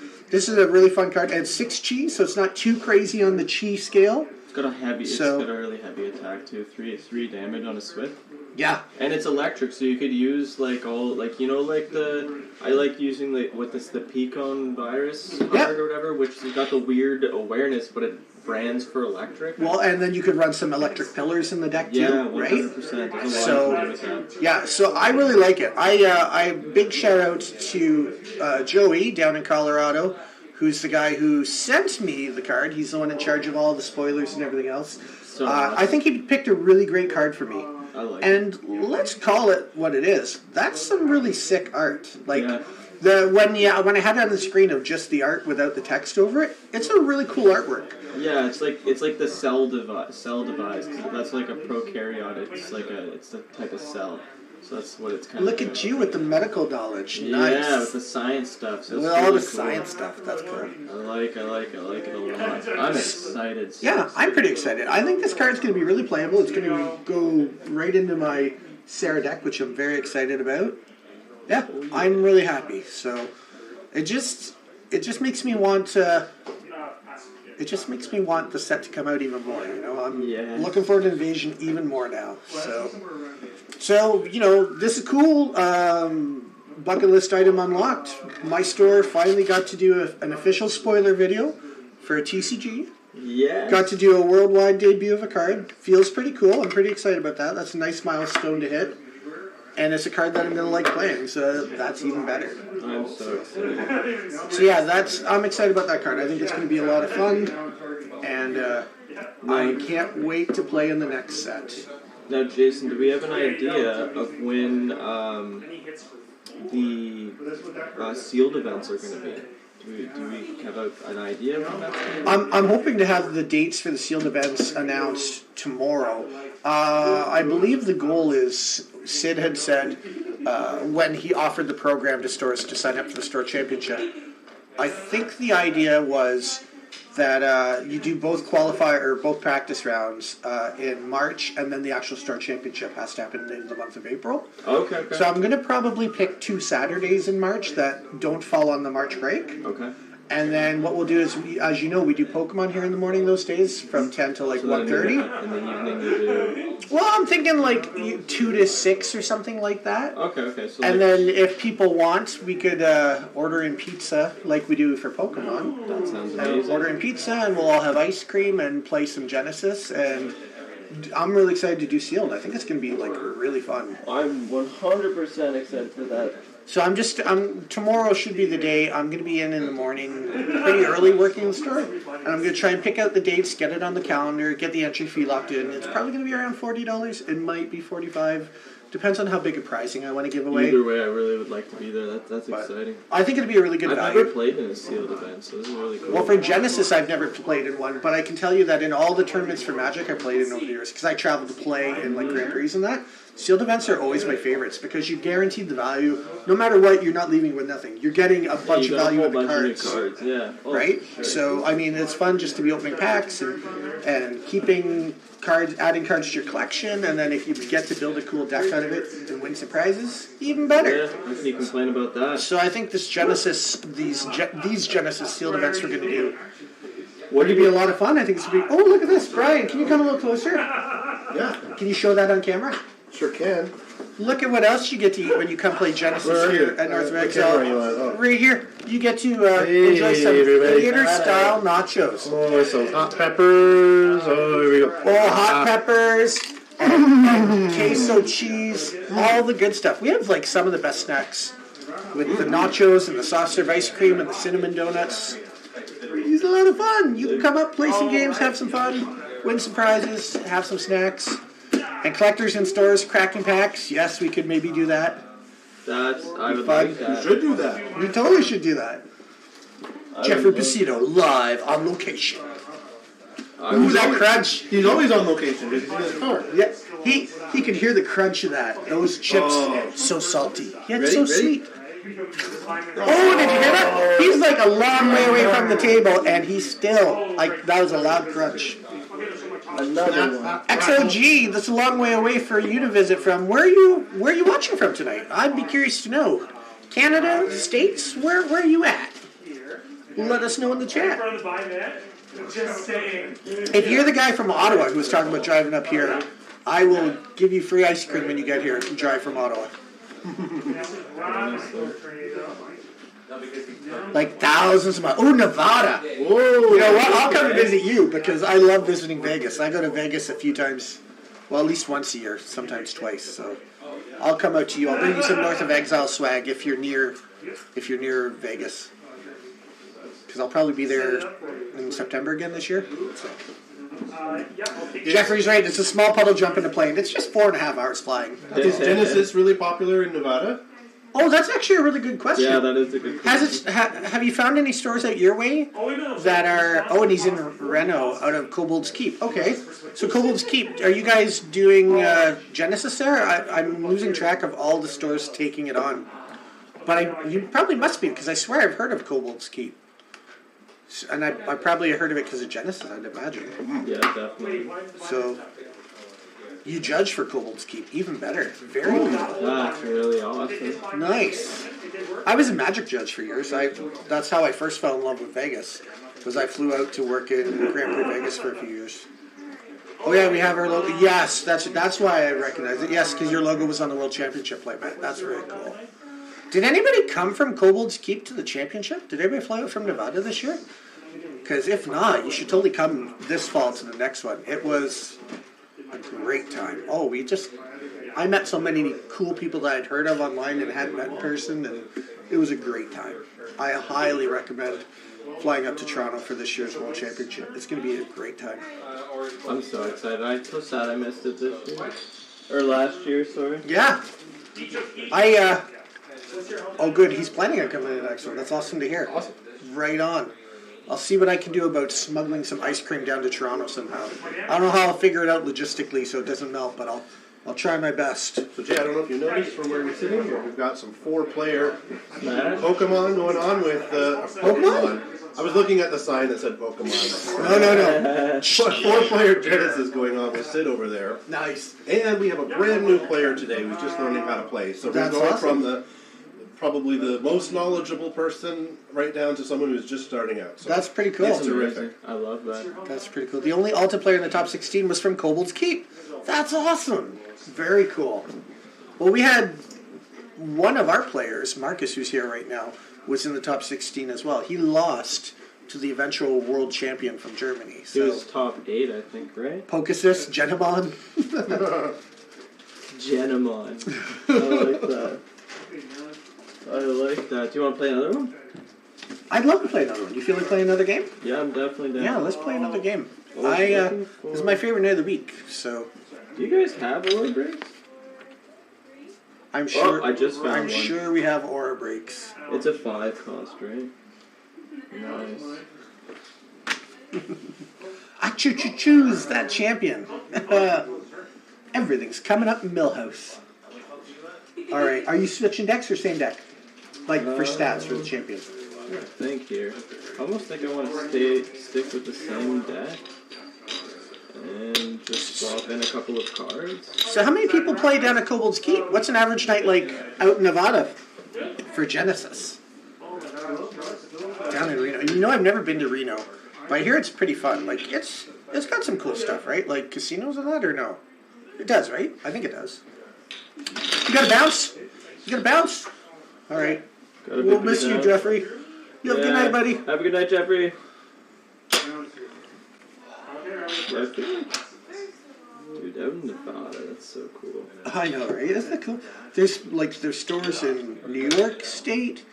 is a really fun card. And it's 6 chi, so it's not too crazy on the chi scale. It's got a heavy. It's got a really heavy attack too. 3 damage on a Swift. Yeah. And it's electric, so you could use like I like using the Picon virus card or whatever, which has got the weird awareness, but it brands for electric. Well, and then you could run some electric pillars in the deck too, right? 100%. There's a lot to do with that. Yeah, so I really like it. I big shout out to Joey down in Colorado, who's the guy who sent me the card. He's the one in charge of all the spoilers and everything else. So I think he picked a really great card for me. I like and it. Let's call it what it is. That's some really sick art. Like when I had it on the screen of just the art without the text over it, it's a really cool artwork. Yeah, it's like the cell device. That's like a prokaryote. It's the type of cell. So that's what it's kind Look of. at you with the medical knowledge. Yeah, Nice. with the science stuff. So With it's all really the cool. science stuff. That's cool. I like it a lot. I'm excited. Yeah, I'm pretty excited. I think this card's going to be really playable. It's going to go right into my Sarah deck, which I'm very excited about. Yeah, I'm really happy. So it just makes me want it just makes me want the set to come out even more. You know, I'm looking forward to Invasion even more now. So you know, this is cool. Bucket list item unlocked. My store finally got to do an official spoiler video for a TCG. Yeah. Got to do a worldwide debut of a card. Feels pretty cool. I'm pretty excited about that. That's a nice milestone to hit. And it's a card that I'm going to like playing, so that's even better. I'm so excited. So yeah, I'm excited about that card. I think it's going to be a lot of fun. And I can't wait to play in the next set. Now, Jason, do we have an idea of when the sealed events are going to be? Do we have an idea of when that's going to be? I'm hoping to have the dates for the sealed events announced tomorrow. I believe the goal is, Sid had said when he offered the program to stores to sign up for the store championship, I think the idea was that you do both both practice rounds in March, and then the actual store championship has to happen in the month of April. Okay. So I'm going to probably pick 2 Saturdays in March that don't fall on the March break. Okay. And then what we'll do is, as you know, we do Pokemon here in the morning those days from 10 to like 1:30. In the evening you do... Well, I'm thinking like 2 to 6 or something like that. Okay. So And then if people want, we could order in pizza like we do for Pokemon. that sounds And amazing. order in pizza, and we'll all have ice cream and play some Genesis. And I'm really excited to do Sealed. I think it's going to be like really fun. I'm 100% excited for that. So tomorrow should be the day. I'm going to be in the morning pretty early working the store. And I'm going to try and pick out the dates, get it on the calendar, get the entry fee locked in. It's probably going to be around $40. It might be $45. Depends on how big a pricing I want to give away. Either way, I really would like to be there. That's exciting. I think it'll be a really good I've value. never played in a sealed event, so this is really cool. Well, for Genesis, I've never played in one, but I can tell you that in all the tournaments for Magic I played in over the years, because I traveled to play in like Grand Prix and that, sealed events are always my favorites because you guaranteed the value. No matter what, you're not leaving with nothing. You're getting a bunch of value in the cards. Yeah. Oh, Right? for sure. So, I mean, it's fun just to be opening packs and keeping cards, adding cards to your collection, and then if you get to build a cool deck out of it and win some prizes, even better. Yeah, how can you complain about that? So I think this Genesis, these Genesis sealed events we're going to do, What going to be a lot of fun. I think it's going to be. Oh, look at this, Brian! Can you come a little closer? Yeah, Can you show that on camera? sure can. Look at what else you get to eat when you come play Genesis Where are here you? at North of What Exile. camera are you on? Oh. Right here. You get to enjoy some everybody. theater-style nachos. Oh, some hot peppers. Oh, here we go. Oh, hot peppers, and queso cheese, all the good stuff. We have like some of the best snacks with the nachos and the soft serve ice cream and the cinnamon donuts. It's a lot of fun. You can come up, play some games, have some fun, win some prizes, have some snacks. And collectors in stores cracking packs. Yes, we could maybe do that. I would Fun. like that. Should do that. We totally should do that. Jeffrey Pacito live on location. Ooh, that crunch. He's always on location. Did you see his car? Yeah, he could hear the crunch of that. Those chips, so salty, yet so sweet. Oh, did you hear that? He's like a long way away from the table, and he's still like that was a loud crunch. Another one. XOG, that's a long way away for you to visit from. Where are you watching from tonight? I'd be curious to know. Canada, States, where are you at? Let us know in the chat. Just saying. If you're the guy from Ottawa who was talking about driving up here, I will give you free ice cream when you get here and drive from Ottawa. Like thousands of miles. Oh, Nevada. Whoa. You know what? I'll come to visit you because I love visiting Vegas. I go to Vegas a few times, well, at least once a year, sometimes twice. So I'll come out to you. I'll bring you some North of Exile swag if you're near Vegas. Because I'll probably be there in September again this year. So. Jeffrey's right. It's a small puddle jump in a plane. It's just 4.5 hours flying. Is Genesis really popular in Nevada? Oh, that's actually a really good question. Yeah, that is a good question. Has it? Have you found any stores out your way that are? Oh, and he's in Reno, out of Kobold's Keep. Okay, so Kobold's Keep. Are you guys doing Genesis there? I'm losing track of all the stores taking it on, but you probably must be because I swear I've heard of Kobold's Keep, and I probably heard of it because of Genesis. I'd imagine. Yeah, definitely. So. You judge for Kobold's Keep, even better. Very cool. That's really awesome. Nice. I was a Magic judge for years. That's how I first fell in love with Vegas. Was I flew out to work in Grand Prix Vegas for a few years. Oh yeah, we have our logo. Yes, that's why I recognize it. Yes, because your logo was on the World Championship playmat. That's very cool. Did anybody come from Kobold's Keep to the championship? Did anybody fly out from Nevada this year? Because if not, you should totally come this fall to the next one. It was a great time. Oh, I met so many cool people that I'd heard of online and hadn't met in person, and it was a great time. I highly recommend flying up to Toronto for this year's World Championship. It's going to be a great time. I'm so excited. I'm so sad I missed it this year. Or last year, sorry. Yeah. Oh good, he's planning on coming to the next one. That's awesome to hear. Awesome. Right on. I'll see what I can do about smuggling some ice cream down to Toronto somehow. I don't know how I'll figure it out logistically so it doesn't melt, but I'll try my best. So Jay, I don't know if you noticed from where we're sitting, but we've got some 4-player Pokemon going on with Pokemon. I was looking at the sign that said Pokemon. No. 4-player Genesis going on with Sid over there. Nice. And we have a brand new player today who's just learning how to play. So we're going from probably the most knowledgeable person right down to someone who's just starting out. So that's pretty cool. It's terrific. I love that. That's pretty cool. The only Alta player in the top 16 was from Kobold's Keep. That's awesome. Very cool. Well, we had one of our players, Marcus, who's here right now, was in the top 16 as well. He lost to the eventual world champion from Germany. So He was top 8, I think, right? Pokesis, Genemon. Genemon. I like that. I like that. Do you want to play another one? I'd love to play another one. You feel like playing another game? Yeah, I'm definitely down. Yeah, let's play another game. What was you looking for? This is my favorite night of the week, so Do you guys have aura breaks? I'm sure. I just found I'm one. sure we have aura breaks. It's a 5 cost, right? Nice. I choose that champion. Everything's coming up in Millhouse. All right, are you switching decks or same deck? Like for stats for the champion. I think here. I almost think I want to stick with the same deck and just swap in a couple of cards. So how many people play down at Kobold's Keep? What's an average night like out in Nevada for Genesis? Down in Reno. You know, I've never been to Reno, but I hear it's pretty fun. Like it's got some cool stuff, right? Like casinos and that, or no? It does, right? I think it does. You got to bounce. You got to bounce. All right. We'll miss you, Jeffrey. You have a good night, buddy. Have a good night, Jeffrey. Jeffrey? Dude, out in Nevada, that's so cool. I know, right? Isn't that cool? There's stores in New York State.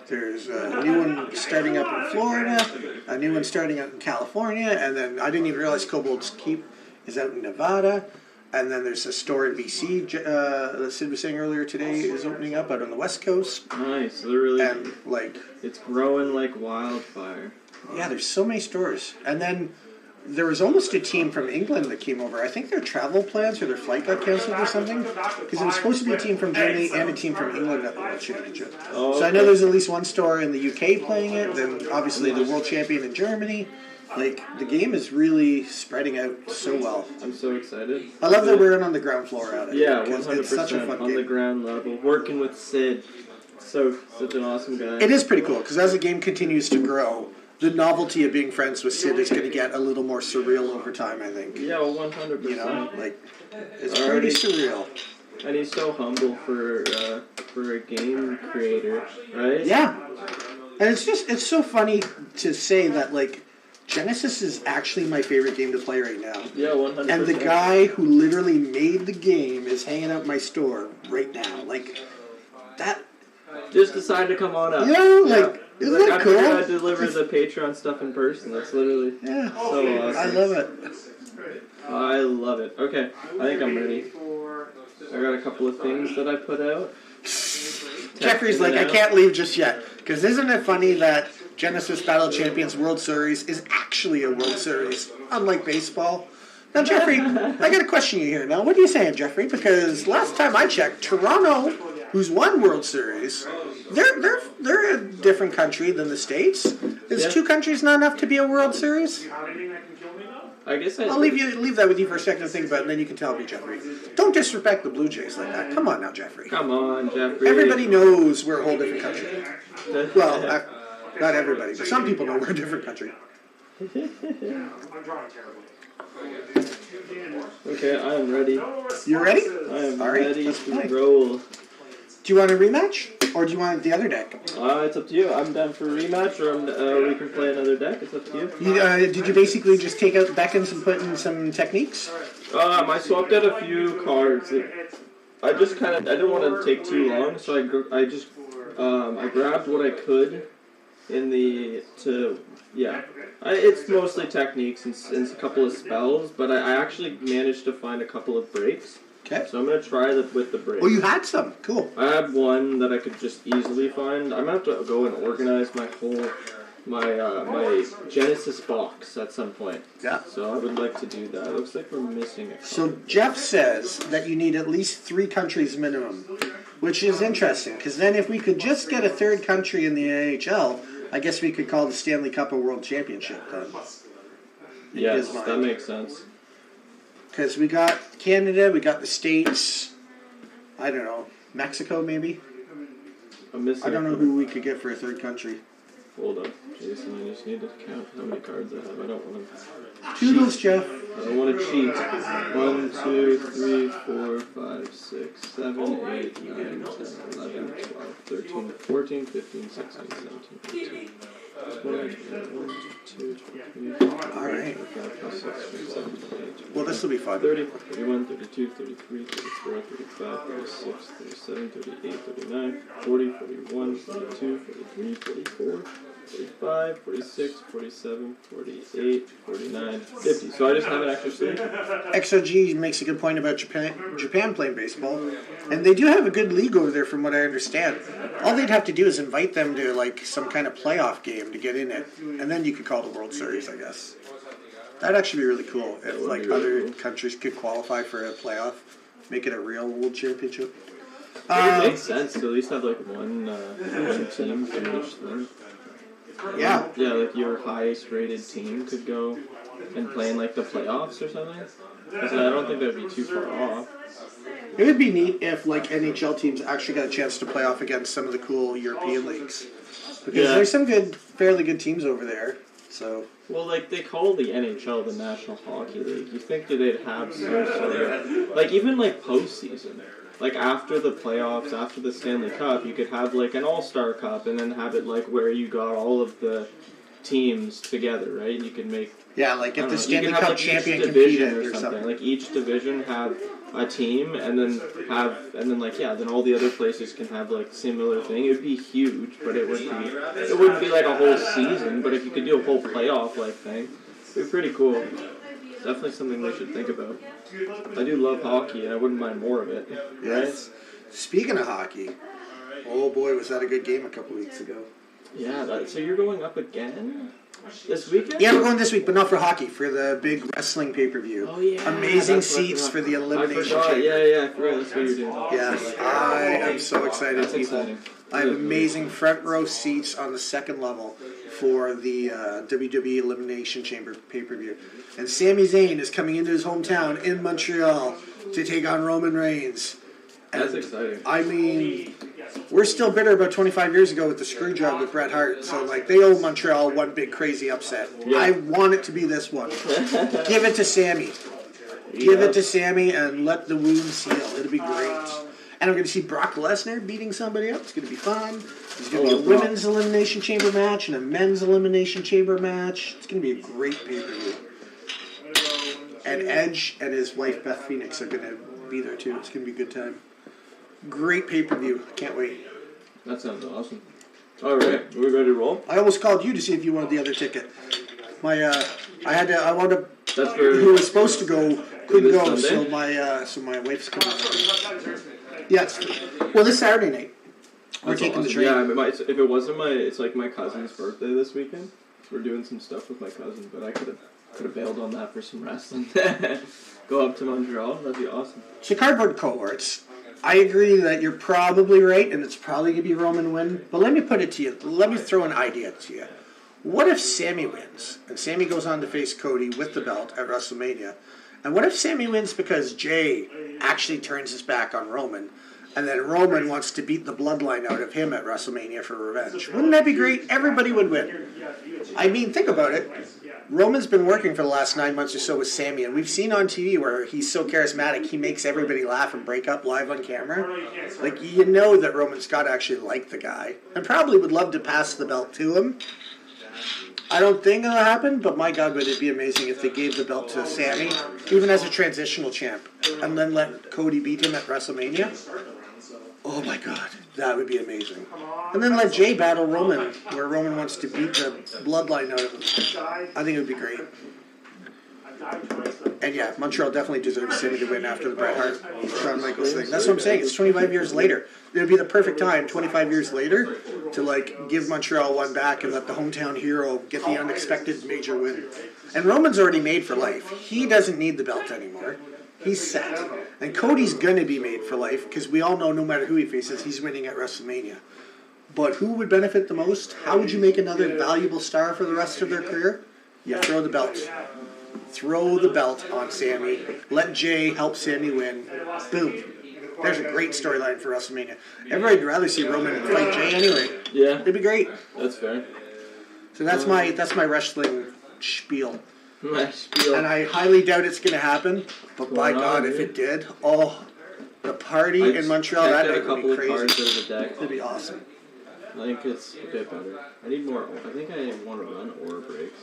There's a new one starting up in Florida, a new one starting up in California, and then I didn't even realize Kobold's Keep is out in Nevada. And then there's a store in BC that Sid was saying earlier today is opening up out on the West Coast. Nice. They're really... And, like... It's growing like wildfire. Yeah, there's so many stores. And then there was almost a team from England that came over. I think their travel plans or their flight got canceled or something. Because it was supposed to be a team from Germany and a team from England at the World Championship. Oh, okay. So I know there's at least one store in the UK playing it. Then obviously the World Champion in Germany. Like, the game is really spreading out so well. I'm so excited. I love that we're on the ground floor at it. Yeah, 100%. It's such a fun on game. the ground level. Working with Sid. Such an awesome guy. It is pretty cool, because as the game continues to grow, the novelty of being friends with Sid is going to get a little more surreal over time, I think. Yeah, well, 100%. You know, like, it's pretty surreal. And he's so humble for a game creator, right? Yeah. And it's so funny to say that, like, Genesis is actually my favorite game to play right now. Yeah, 100%. And the guy who literally made the game is hanging out in my store right now. Like, that... Just decided to come on up. Yeah, like, isn't that I cool? figured I'd deliver the Patreon stuff in person. That's literally so awesome. I love it. I love it. Okay, I think I'm ready. I got a couple of things that I put out. Jeffrey's like, I can't leave just yet. Because isn't it funny that Genesis Battle Champions World Series is actually a World Series, unlike baseball? Now, Jeffrey, I got to question you here. Now, what are you saying, Jeffrey? Because last time I checked, Toronto, who's won World Series, they're a different country than the States. Is 2 countries not enough to be a World Series? I guess I'll leave that with you for a second to think about it, and then you can tell me, Jeffrey. Don't disrespect the Blue Jays like that. Come on now, Jeffrey. Come on, Jeffrey. Everybody knows we're a whole different country. Well, not everybody, but some people know we're a different country. I'm drawing terribly. Okay, I am ready. You ready? I am All right, ready let's to play. roll. Do you want a rematch, or do you want the other deck? It's up to you. I'm down for a rematch, or we can play another deck. It's up to you. Did you basically just take out Beckons and put in some techniques? I swapped out a few cards. I didn't want to take too long, so I grabbed what I could it's mostly techniques and a couple of spells, but I actually managed to find a couple of breaks. Okay. So I'm going to try with the breaks. Oh, you had some. Cool. I had one that I could just easily find. I'm going to have to go and organize my my Genesis box at some point. Yeah. So I would like to do that. It looks like we're missing a card. So Jeff says that you need at least 3 countries minimum, which is interesting, because then if we could just get a 3rd country in the NHL, I guess we could call the Stanley Cup a World Championship then. Yes, that makes sense. Because we got Canada, we got the States, I don't know, Mexico maybe? I don't know who we could get for a 3rd country. Hold up, Jason, I just need to count how many cards I have. I don't want to... Toodles, Jeff. I don't want to cheat. 1, 2, 3, 4, 5, 6, 7, 8, 9, 10, 11, 12, 13, 14, 15, 16, 17, 18, 20, 21, 22, 23, All right. 25, 26, 27, 28, Well, this will be fun. 30, 31, 32, 33, 34, 35, 36, 37, 38, 39, 40, 41, 42, 43, 44, 45, 46, 47, 48, 49, 50. So I just have an extra 3. XOG makes a good point about Japan playing baseball, and they do have a good league over there from what I understand. All they'd have to do is invite them to like some kind of playoff game to get in it, and then you could call it the World Series, I guess. That'd actually be really cool if like be really other cool. countries could qualify for a playoff, make it a real World Championship. It makes sense to at least have like one team finish them. Yeah. Yeah, like your highest rated team could go and play in like the playoffs or something. Because I don't think that'd be too far off. It would be neat if like NHL teams actually got a chance to play off against some of the cool European leagues. Because there's some fairly good teams over there. So Well, like they call the NHL the National Hockey League. You think that they'd have some sort of like even like postseason. Like after the playoffs, after the Stanley Cup, you could have like an All-Star Cup and then have it like where you got all of the teams together, right? You could make like if the Stanley have, Cup like, champion each division competed or something. Like each division have a team, and then then all the other places can have like similar thing. It would be huge, but it wouldn't be like a whole season. But if you could do a whole playoff like thing, it'd be pretty cool. Definitely something they should think about. I do love hockey, and I wouldn't mind more of it. Yes. Speaking of hockey, oh boy, was that a good game a couple weeks ago. Yeah, so you're going up again this weekend? Yeah, we're going this week, but not for hockey, for the big wrestling pay-per-view. Oh, yeah. Amazing seats for the Elimination I forgot. Chamber. Yeah, I forgot that's what you're doing. Yes, I am so excited, That's people. exciting. I have amazing front row seats on the 2nd level for the WWE Elimination Chamber pay-per-view. And Sami Zayn is coming into his hometown in Montreal to take on Roman Reigns. And, That's exciting. I mean, we're still bitter about 25 years ago with the screw job with Bret Hart. So, like, they owe Montreal one big crazy upset. Yeah. I want it to be this one. Give it to Sami. Give it to Sami and let the wounds heal. It'll be great. And I'm going to see Brock Lesnar beating somebody up. It's going to be fun. There's going to be a women's elimination chamber match and a men's elimination chamber match. It's going to be a great pay-per-view. And Edge and his wife Beth Phoenix are going to be there too. It's going to be a good time. Great pay-per-view. Can't wait. That sounds awesome. All right, are we ready to roll? I almost called you to see if you wanted the other ticket. I wanted to. That's Who was supposed to go couldn't This go, Sunday? so my wife's coming. Yes. Well, this Saturday night. We're taking the train. Yeah, if it wasn't it's like my cousin's birthday this weekend. So we're doing some stuff with my cousin, but I could have bailed on that for some wrestling. Go up to Montreal, that'd be awesome. So cardboard cohorts. I agree that you're probably right, and it's probably going to be Roman win. But let me put it to you. Let me throw an idea to you. What if Sammy wins, and Sammy goes on to face Cody with the belt at WrestleMania? And what if Sammy wins because Jay actually turns his back on Roman, and then Roman wants to beat the bloodline out of him at WrestleMania for revenge? Wouldn't that be great? Everybody would win. I mean, think about it. Roman's been working for the last 9 months or so with Sammy, and we've seen on TV where he's so charismatic, he makes everybody laugh and break up live on camera. Like, you know that Roman's got to actually like the guy, and probably would love to pass the belt to him. I don't think it'll happen, but my God, would it be amazing if they gave the belt to Sammy, even as a transitional champ, and then let Cody beat him at WrestleMania? Oh my God, that would be amazing. And then let Jay battle Roman, where Roman wants to beat the bloodline out of him. I think it would be great. And yeah, Montreal definitely deserves Sammy to win after the Bret Hart, Shawn Michaels thing. That's what I'm saying. It's 25 years later. It would be the perfect time, 25 years later, to like give Montreal one back and let the hometown hero get the unexpected major win. And Roman's already made for life. He doesn't need the belt anymore. He's set. And Cody's going to be made for life because we all know no matter who he faces, he's winning at WrestleMania. But who would benefit the most? How would you make another valuable star for the rest of their career? You throw the belt. Throw the belt on Sammy. Let Jay help Sammy win. Boom. There's a great storyline for WrestleMania. Everybody'd rather see Roman fight Jay anyway. Yeah. It'd be great. That's fair. So that's my wrestling spiel. My spiel. And I highly doubt it's going to happen. But by God, if it did, the party in Montreal that night would be crazy. Cards out of the deck. It'd be awesome. I think it's a bit better. I need more. I think I want to run aura breaks.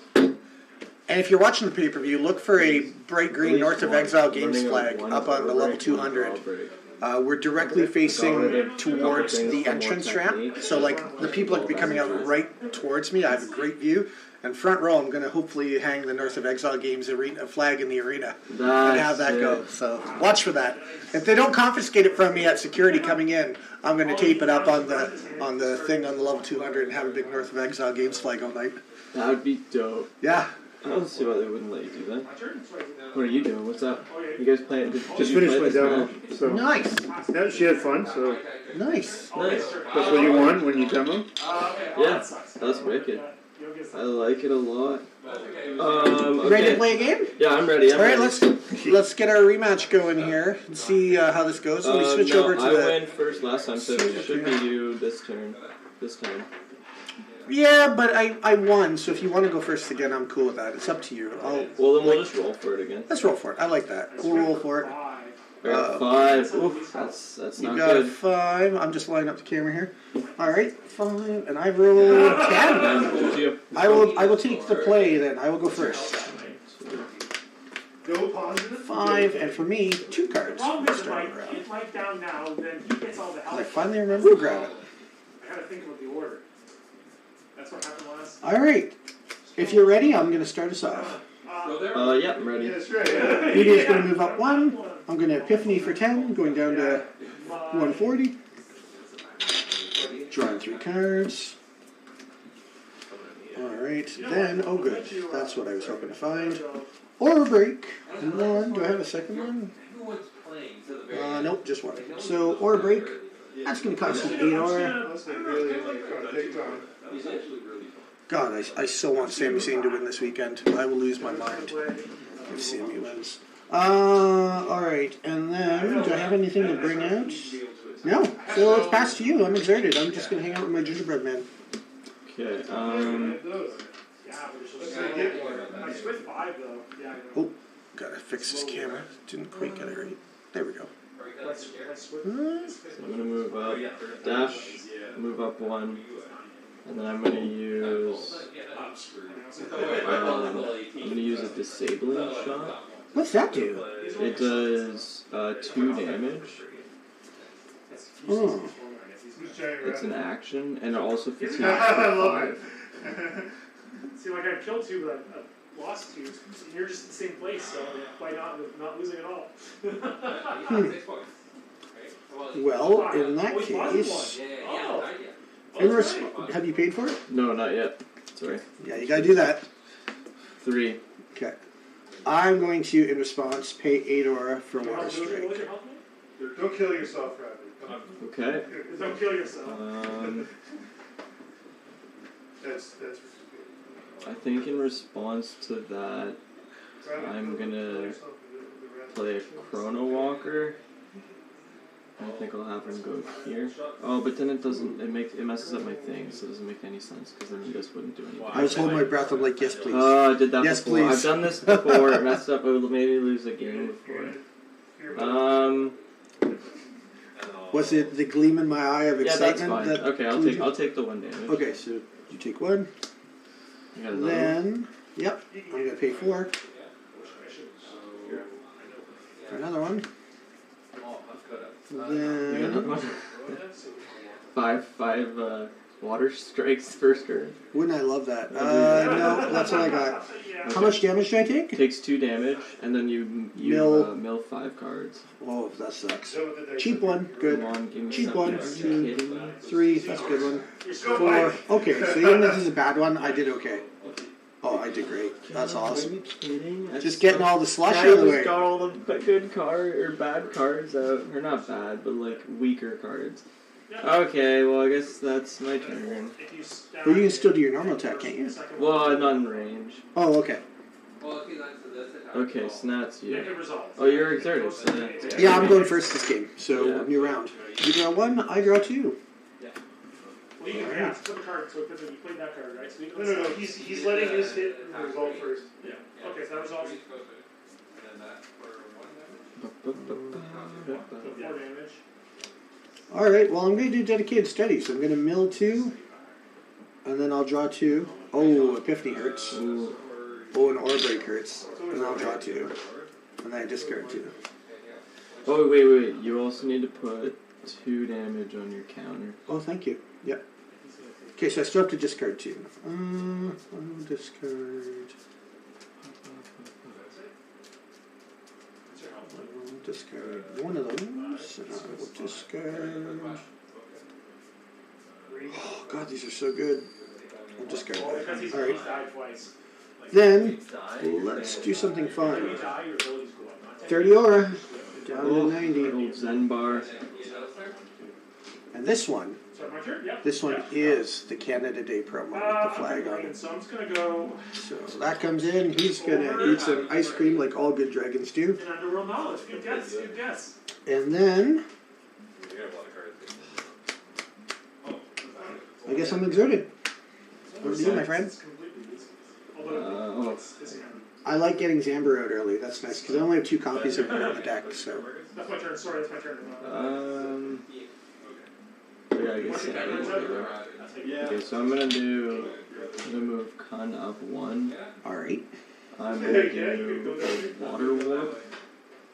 And if you're watching the pay-per-view, look for a bright green North of Exile Games flag up on the level 200. We're directly facing towards the entrance ramp, so like the people are going to be coming out right towards me. I have a great view. And front row, I'm going to hopefully hang the North of Exile Games arena flag in the arena and have that go. So watch for that. If they don't confiscate it from me at security coming in, I'm going to tape it up on the thing on the level 200 and have a big North of Exile Games flag all night. That would be dope. Yeah. I don't see why they wouldn't let you do that. What are you doing? What's up? You guys playing? Just finished my demo. So Nice. yeah, she had fun. So Nice. Nice. that's what you want when you demo. Yeah, that's wicked. I like it a lot. You ready to play a game? Yeah, I'm ready. All right, let's get our rematch going here and see how this goes. Let me switch over to I went first last time, so it should be you this time. Yeah, but I won, so if you want to go first again, I'm cool with that. It's up to you. Well, then we'll just roll for it again. Let's roll for it. I like that. We'll roll for it. I got 5. Oof, that's You not got a good. 5. I'm just lining up the camera here. All right, 5, and I rolled 10. I will take the play then. I will go first. Go positive. 5, and for me, 2 cards. Problem is, Starting Mike, around. get Mike down now, then he gets all the help. I finally remember to grab it. I gotta think about the order. That's what happened last. All right. If you're ready, I'm going to start us off. Yeah, I'm ready. That's right. Media's going to move up 1. I'm going to Epiphany for 10, going down to 140. Drawing 3 cards. Alright, then, oh good, that's what I was hoping to find. Aura Break, 1, do I have a second one? Nope, just 1. So, Aura Break, that's going to cost me 8 aura. God, I so want Sami Zayn to win this weekend. I will lose my mind if Sami wins. Alright, and then, do I have anything to bring out? No, so it's passed to you. I'm exerted. I'm just going to hang out with my gingerbread man. Okay, Oh, gotta fix this camera. Didn't quite get it right. There we go. so I'm gonna move up, dash, move up 1, and then I'm gonna use a disabling shot. What's that do? It does 2 damage. Oh. It's an action, and it also fits in I love it. See, like I killed 2, but I lost 2. And you're just in the same place, so why not losing at all? Well, in that case, have you paid for it? No, not yet. Sorry. Yeah, you gotta do that. 3. Okay. I'm going to, in response, pay 8 aura for Water What's your Strike. health, man? Don't kill yourself, Rabbit. Okay. Don't kill yourself. That's I think in response to that, I'm gonna play a Chrono Walker. I think I'll have him go here. Oh, but then it doesn't. It messes up my thing, so it doesn't make any sense because then this wouldn't do anything. I was holding my breath. I'm like, yes, please. Oh, I did that Yes, before. please. I've done this before. It messed up. I would maybe lose a game before. Was it the gleam in my eye of Yeah, that's excitement? fine. Okay, I'll take the 1 damage. Okay, so you take 1. You got another one? Then, yep, I'm gonna pay 4 for another one. You got another Then, one? five water strikes first turn. wouldn't I love that? No, that's all I got. How much damage do I take? Takes 2 damage, and then you mill 5 cards. Oh, that sucks. Cheap one, good. Come on, give me Cheap something. one, Are you 2, kidding me? 3, that's a good one. 4, okay, so even if this is a bad one, I did okay. Oh, I did great. That's Are awesome. you kidding? Just getting all the slush Guy out of the who's way. got all the good bad cards out. Or not bad, but like weaker cards. Okay, well I guess that's my turn. Well, you can still do your normal attack, can't you? Well, I'm not in range. Oh, okay. Okay, so now it's you. Oh, you're exerted. So that's Yeah, I'm going first this game, so Yeah. new round. You draw 1, I draw 2. Well, you can pass the card, so because you played that card, right? So you can No. He's letting his hit resolve first. Yeah. Okay, so that resolves 4 damage. Alright, well, I'm going to do dedicated study, so I'm going to mill 2, and then I'll draw 2. Oh, Epiphany hurts. Ooh. Oh, an Ore Break hurts. And I'll draw 2. And then I discard 2. Oh, wait. You also need to put 2 damage on your counter. Oh, thank you. Yep. Okay, so I still have to discard 2. I'll discard. I'll discard 1 of those, and I will discard. Oh, God, these are so good. I'll discard Because that. he's Alright. died twice. Then, let's do something When fun. you die, your abilities go up. Not 30 aura, down Oh, to 90. old Zen bar. And this one, So my turn? Yep. this one Yep. is the Canada Day promo with the flag on it. So I'm just gonna go So that comes in, he's gonna eat some ice cream like all good dragons do. in underworld knowledge. Good guess. Good guess. And then, I guess I'm exerted. Over to you, my friend. It's completely useless. Although it's I like getting Zamber out early, that's nice, because I only have 2 copies of it on the deck, so. that's my turn. Sorry, that's my turn. Yeah, I guess that is better. Okay, so I'm gonna move Kun up 1. Alright. I'm gonna do a Water Warp.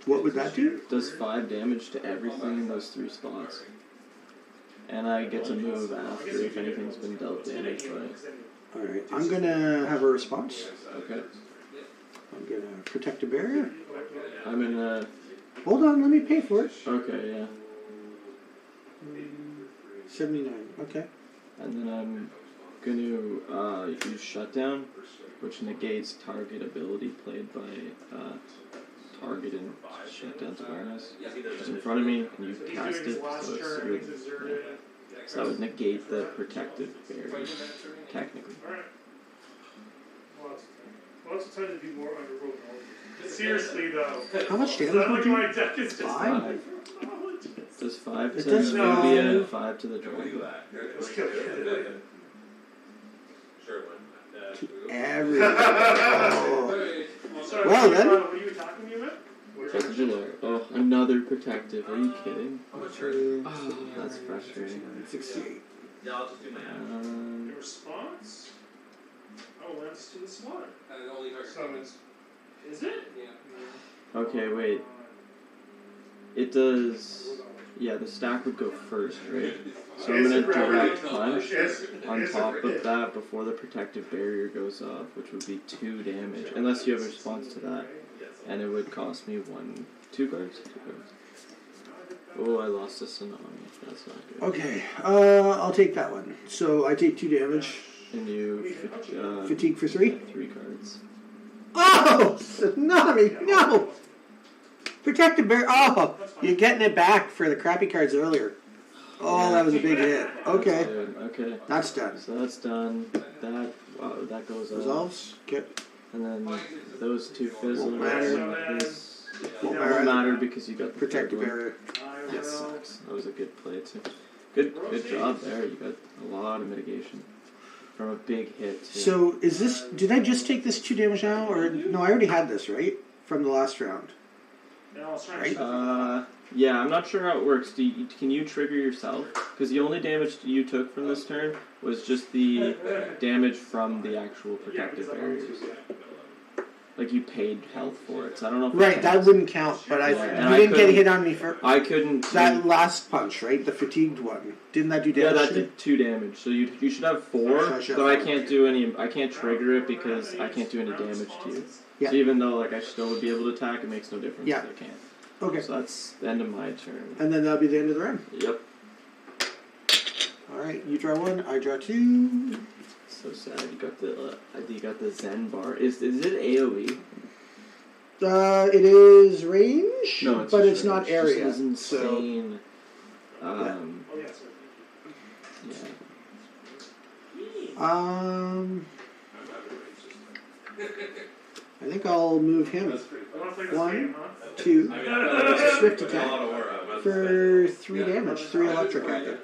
What would that do? Does 5 damage to everything in those 3 spots. And I get to move after if anything's been dealt damage by it. Alright, I'm gonna have a response. Okay. I'm gonna protect a barrier. I'm in a... Hold on, let me pay for it. Okay, yeah. 79, okay. And then I'm gonna use Shutdown, which negates target ability played by target and Shutdown's awareness. It's in front of me, and you cast it, so it's screwed. Yeah. So that would negate the protective barrier, technically. Alright. Well, it's time to do more underworld knowledge. Seriously, though. How much damage Sound would like you my deck is just 5? Does 5 It to does maybe five. 5 to the dragon? Everything. Oh. Well, then. What are you attacking me with? Oh, another protective. Are you kidding? Oh, that's frustrating. 68. Yeah, I'll just do my action. In response? Oh, lands to the slaughter. Summons. Is it? Okay, wait. It does... Yeah, the stack would go first, right? So I'm gonna direct punch on top of that before the protective barrier goes off, which would be 2 damage. Unless you have a response to that. And it would cost me 2 cards? 2 cards. Oh, I lost a tsunami. That's not good. Okay, I'll take that one. So I take 2 damage. And you Fatigue for 3. 3 cards. Oh, tsunami! No. Protected bear. Oh, you're getting it back for the crappy cards earlier. Oh, that was a big hit. Okay, Okay. that's done. So that's done. That goes up. Resolves. Okay. And then those 2 fizzle. Won't matter. This Won't won't matter because you got the Protective third one. barrier. That sucks. That was a good play too. Good job there. You got a lot of mitigation from a big hit too. So is this? Did I just take this 2 damage now, or no? I already had this right from the last round. Right? Yeah, I'm not sure how it works. Can you trigger yourself? Because the only damage you took from this turn was just the damage from the actual protective barriers. Like you paid health for it, so I don't know if Right, that wouldn't count. But and you I didn't get a couldn't- hit on me for I couldn't. that last punch, right? The fatigued one. Didn't that do Yeah, damage? that did 2 damage. So you should have 4, So I should but have I can't do any. I can't trigger it because I can't do any damage to you. Yeah. So even though like I still would be able to attack, it makes no difference Yeah. if I can't. Okay. So that's the end of my turn. And then that'll be the end of the round. Yep. All right, you draw 1, I draw 2. So sad. You got the Zen bar. Is it AOE? It is range, No, it's but just it's not range. area. This is So insane. Yeah. I think I'll move him. 1, 2, swift attack for 3 damage, 3 electric at you.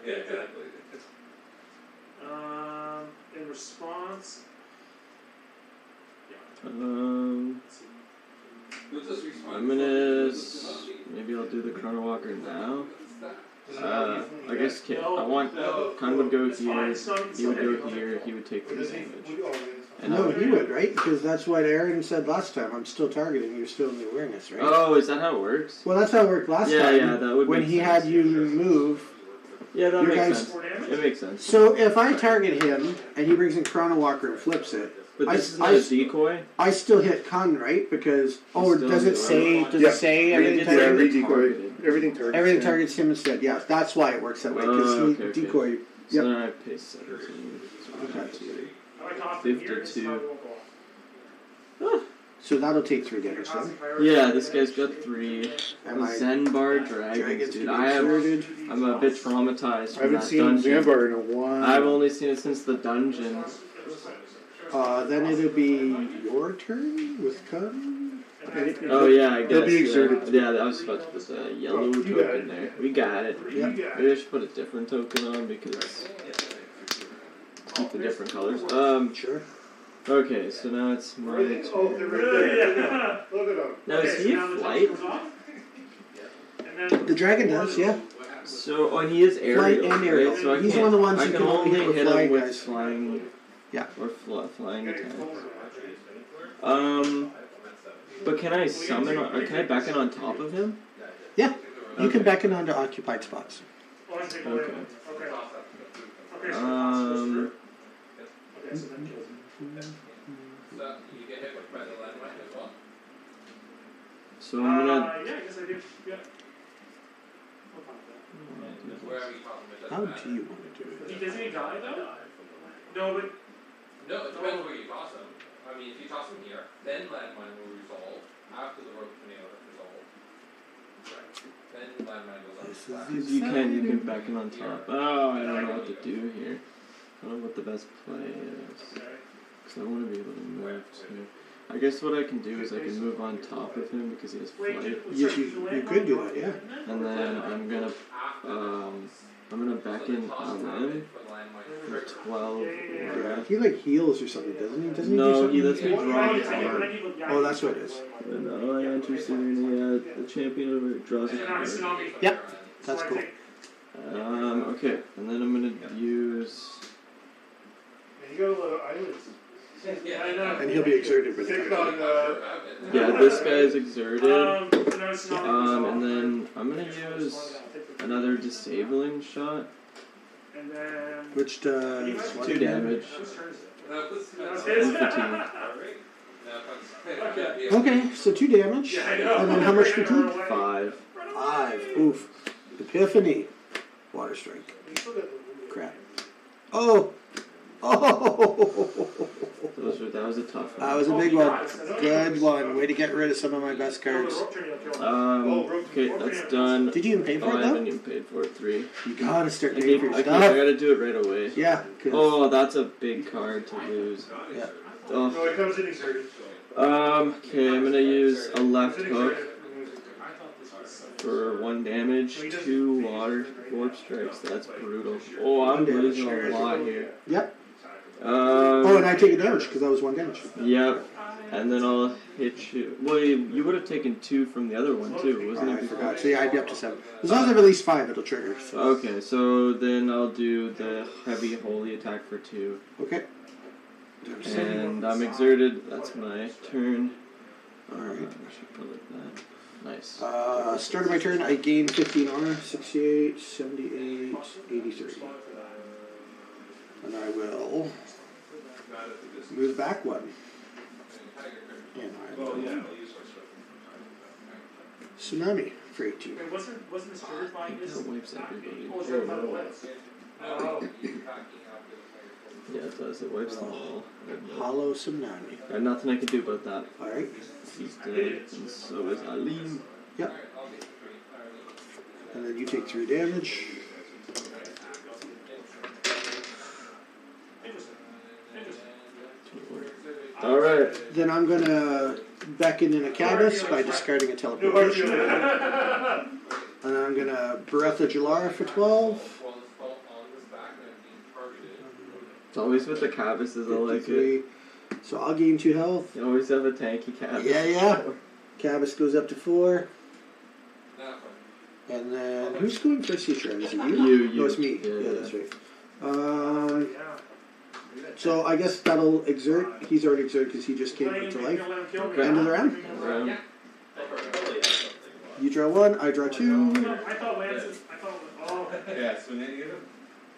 In response, I'm gonna maybe I'll do the Chrono Walker now. I guess I want Khan would go here. He would go here. He would take 3 damage. And I No, he would, right? Because that's what Aaron said last time. I'm still targeting. You're still in the awareness, right? Oh, is that how it works? Well, that's how it worked last time. Yeah, that would when make he sense. had you move. Yeah, that You makes guys- sense. It makes sense. So if I target him and he brings in Chrono Walker and flips it, But this is not I- a decoy. I still hit Khan, right? Because Still does it say? Does Yeah. it say Yeah, everything? it Yeah, targeted? redecoy. Targeted. Everything targets. Everything him. targets him instead. Yeah, that's why it works that way. Because Oh, okay, okay. decoy. So Yep. then I pay 17. So Okay. 52. So that'll take 3 damage then. Yeah, this guy's got 3. Am I Zen Bar Dragons, dragons dude. to be exerted? I'm a bit traumatized I from haven't that seen dungeon. Zambar in a while. I've only seen it since the dungeon. Then it'll be your turn with Khan. Oh yeah, I guess. It'll be exerted. Yeah, I was about to put the yellow You got token there. We got it. Yep. Maybe I should put a different token on because keep the different colors. Sure. Okay, so now it's my turn. yeah. Now is he a flight? And then The dragon does, yeah. So, and he is aerial, Flight and aerial. right? So I He's can't, one of the ones I you can can only only hit with hit him flying with guys. flying, Yeah. or flying attacks. But can I summon? Or can I beckon on top of him? Yeah. You can Okay. beckon onto occupied spots. oh, I take Okay. away. Okay. Okay. So Um. okay, so that kills him. So I'm gonna. Yeah, I guess I do. Yeah. I'm fine with How do you want to do that. it? Doesn't he die though? No, but No, it depends where you toss him. I mean, if you toss him here, then landmine will resolve after the rope tornado is resolved. Then landmine goes This on. is You can beckon on top. Oh, I don't know what to do here. I don't know what the best play is. Because I want to be able to move too. I guess what I can do is I can move on top of him because he has flight. Yes, you could do that, yeah. And then I'm gonna beckon on him for 12. He like heals or something, doesn't he? Doesn't he do No, something? he lets me draw a card. Oh, that's what it is. And I enter Serena, the champion of it draws a card. Yep. That's cool. Okay, and then I'm gonna use. You got a lot of islands. And he'll be exerted with it. Yeah, this guy's exerted. And And then I'm gonna use another disabling shot. And then Which does 2 damage. And fatigue. Okay, so 2 damage. And then how much fatigue? 5. 5. Oof. Epiphany. Water Strike. Crap. Oh! Oh! That was a tough one. That was a big one. Good one. Way to get rid of some of my best cards. Okay, that's done. Did you even pay for it I though? haven't even paid for it. 3. You gotta start I paying for your I stuff. gotta do it right away. Yeah. Oh, that's a big card to lose. Yeah. Oh. No, it comes in exerted. Okay, I'm gonna use a left hook for 1 damage, 2 water warp strikes. That's brutal. Oh, I'm losing a lot here. Yep. Oh, and I take a damage because that was 1 damage. Yep. And then I'll hit you. Well, you would have taken 2 from the other one too, wasn't it? I forgot. So yeah, I'd be up to 7. As long as I release 5, it'll trigger. So. Okay, so then I'll do the heavy holy attack for 2. Okay. And I'm exerted. That's my turn. Alright. I should put it like that. Nice. Start of my turn, I gain 15 honor, 68, 78, 83. And I will move back 1. And I will Tsunami for 18. Wait, wasn't this triggered by this? That wipes everybody. Oh, is that by the way? Oh. Yeah, it does. It wipes them all. Hollow Tsunami. Got nothing I can do about that. Alright. He's dead, and so is Aline. Yep. And then you take 3 damage. Alright. Then I'm gonna beckon in a Cabas by discarding a teleportation. And I'm gonna Breath of Jalara for 12. It's always with the Cabbases, I like it. So I'll gain 2 health. You always have a tanky Cabbas. Yeah. Cabas goes up to 4. And then who's going first each round? Is it you? You. No, it's me. Yeah, That's right. So I guess that'll exert. He's already exerted because he just came back to life. End of the round. You draw 1, I draw 2. I thought Lance. Oh. Yeah, so then you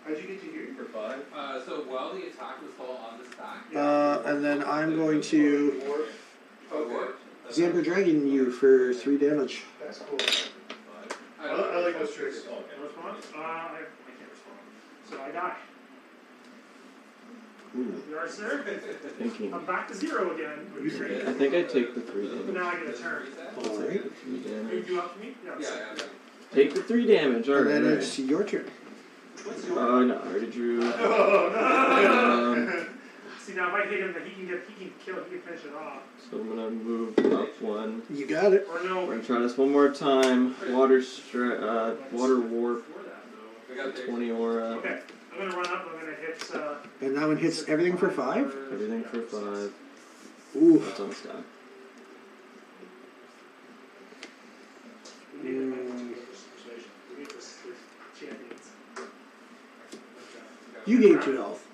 How'd you get to here? for 5. So while the attack was still on the stack. And then I'm going to Zamper Dragon you for 3 damage. That's cool. I like those tricks. Response? I can't respond. So I die. Ooh. You are, sir? Thinking. I'm back to 0 again. I think I take the 3 damage. Now I get a turn. Alright. The 3 damage. You up to me? Yeah. Take the 3 damage, And alright. then it's your turn. Oh, no, I already drew. See, now if I hit him, he can kill it, he can finish it off. So I'm gonna move up 1. You got it. Or no. We're gonna try this one more time. Water warp. 20 aura. Okay, I'm gonna run up, I'm gonna hit, And that one hits everything for 5. Everything for 5. Ooh. That's on stack. You gain 2 health.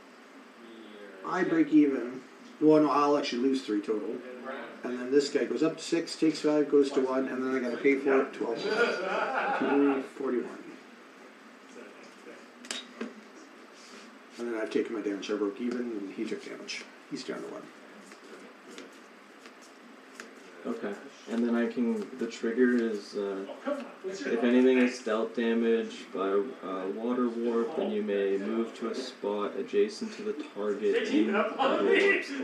I break even. Well, no, I'll actually lose 3 total. And then this guy goes up to 6, takes 5, goes to 1, and then I gotta pay for it. 12. 41. And then I've taken my damage. I broke even, and he took damage. He's down to 1. Okay. And then the trigger is, if anything is stealth damage by water warp, then you may move to a spot adjacent to the target in water warps the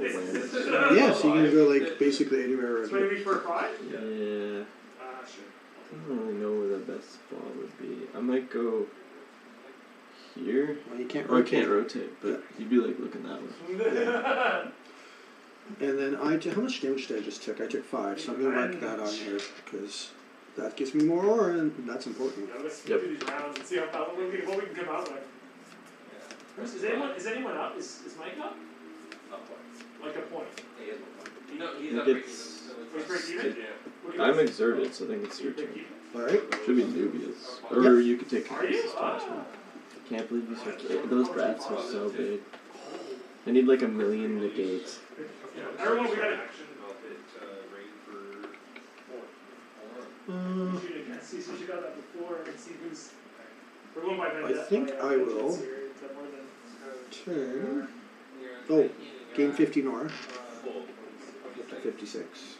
land. Yeah, so you can go like basically anywhere around so here. maybe for a 5? Yeah. Sure. I don't really know where the best spot would be. I might go here. Well, you can't Or I rotate. can't rotate, but you'd be like looking that way. And then how much damage did I just took? I took 5, so I'm gonna mark that on here because that gives me more aura, and that's important. Yeah, let's do these rounds and see what we can come out with. Is anyone up? Is Mike up? Like a point. He's I up think breaking it's, Wait, break even? I'm exerted, so I think it's your turn. Alright. Should be dubious. Or you could take Cabba's punishment. I can't believe you took those bats are so big. I need like 1,000,000 negates. Everyone, we got it. See, so she got that before and see who's. We're going by vendetta. I think I will turn. Oh, gain 15 aura. Up to 56.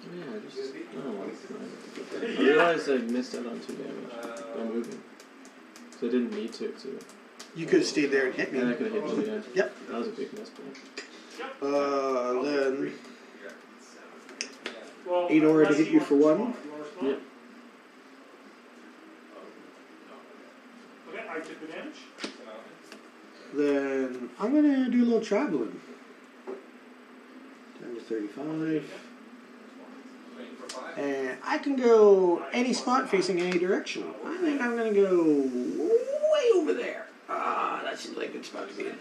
Yeah, I just. I realized I missed out on 2 damage by moving. So I didn't need to. You could have stayed there and hit me. And I could have hit you, yeah. Yep. That was a big misplay. Then Well, 8 aura to unless hit you for 1. You wanna respond? Yep. Okay, I took the damage. Then I'm gonna do a little traveling. Down to 35. And I can go any spot facing any direction. I think I'm gonna go way over there. That seems like a good spot to be in.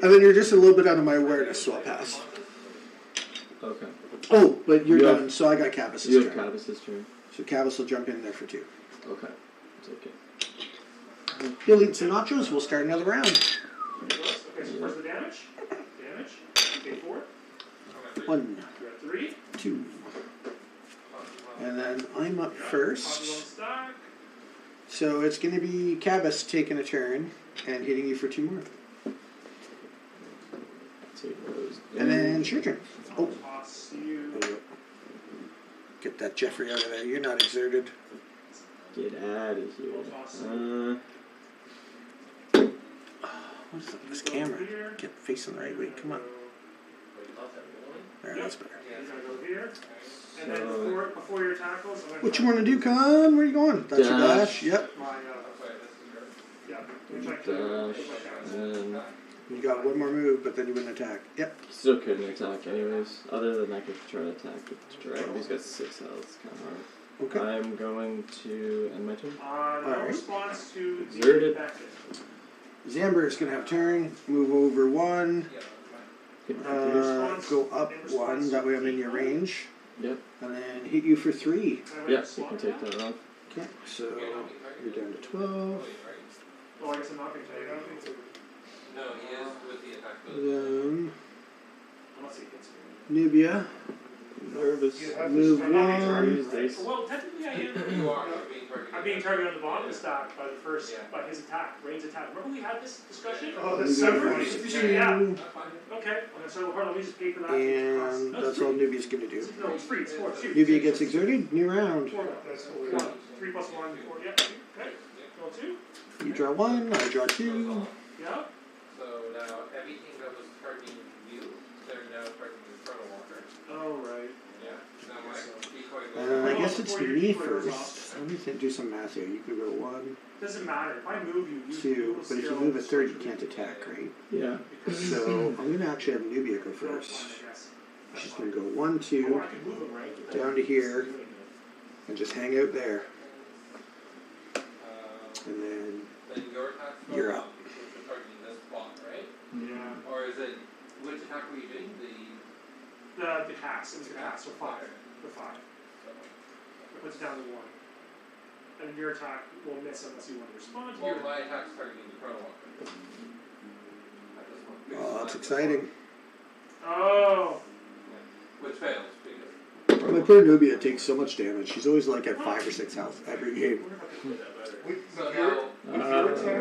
And then you're just a little bit out of my awareness, so I'll pass. Okay. Oh, but you're You have- done, so I got Cavus' You have turn. Cavus' turn. So Cavus will jump in there for 2. Okay. Take it. He'll eat some nachos, we'll start another round. Okay, so first the damage. Damage. Okay, 4. 1, You're at 3. 2. And then I'm up first. Stack. So it's going to be Cavus taking a turn and hitting you for 2 more. Take those. And then it's your turn. Oh, Toss you. get that Jeffrey out of there. You're not exerted. Get out of here. What is up with this camera? Get facing the right way. Come on. There, that's better. You're gonna go here. And then before your tackles, I'm gonna What you want to do, Con? Where you going? That's your dash. Yep. my yeah. Which I can Dash. And You got one more move, but then you wouldn't attack. Yep. still couldn't attack anyways. Other than I could try to attack with the dragon. He's got 6 health. It's kind of hard. Okay. I'm going to end my turn. no Alright. response to the Exerted. effective. Zamber is going to have turn. Move over 1. Go up 1. That way I'm in your range. Yep. And then hit you for 3. Yeah, you can take that off. Okay. So you're down to 12. Oh, I guess I'm not going to tell you that. No, he is with the attack. Then Unless he hits me. Nubia. Nervous. Move I'm not being 1. targeted, right? Well, technically I am. You are. You're being targeted. I'm being targeted on the bottom of the stack by the first, by his attack, Rain's attack. Remember we had this discussion? Oh, that's so funny. Yeah. And Okay, so hold on, let me just pay for that. that's all Nubia's going to do. No, it's free, it's 4. Shoot. Nubia gets exerted. New round. 4. That's what 4. 3 plus 1, 4. Yeah. Okay. Roll 2. You draw 1. I draw 2. Yeah. So now everything that was targeting you, they're now targeting the Chrono Walker. Oh, right. Yeah. Now my decoy goes. I guess it's me first. Let me do some math here. You could go 1, Doesn't matter. If I move you, 2. But if you move a third, you can't attack, right? Yeah. So I'm going to actually have Nubia go first. She's going to go 1, 2, down to here, and just hang out there. And then Then your attack. you're up. Which is targeting this spot, right? Yeah. Or is it which attack were you doing? The cast. It was the cast. So 5. For 5. It puts it down to 1. And then your attack will miss unless you want to respond to Well, your my attack's targeting the Chrono Walker. At this point. Oh, that's exciting. Oh. Which fails because. My poor Nubia takes so much damage. She's always like at 5 or 6 health every game. So now, What do I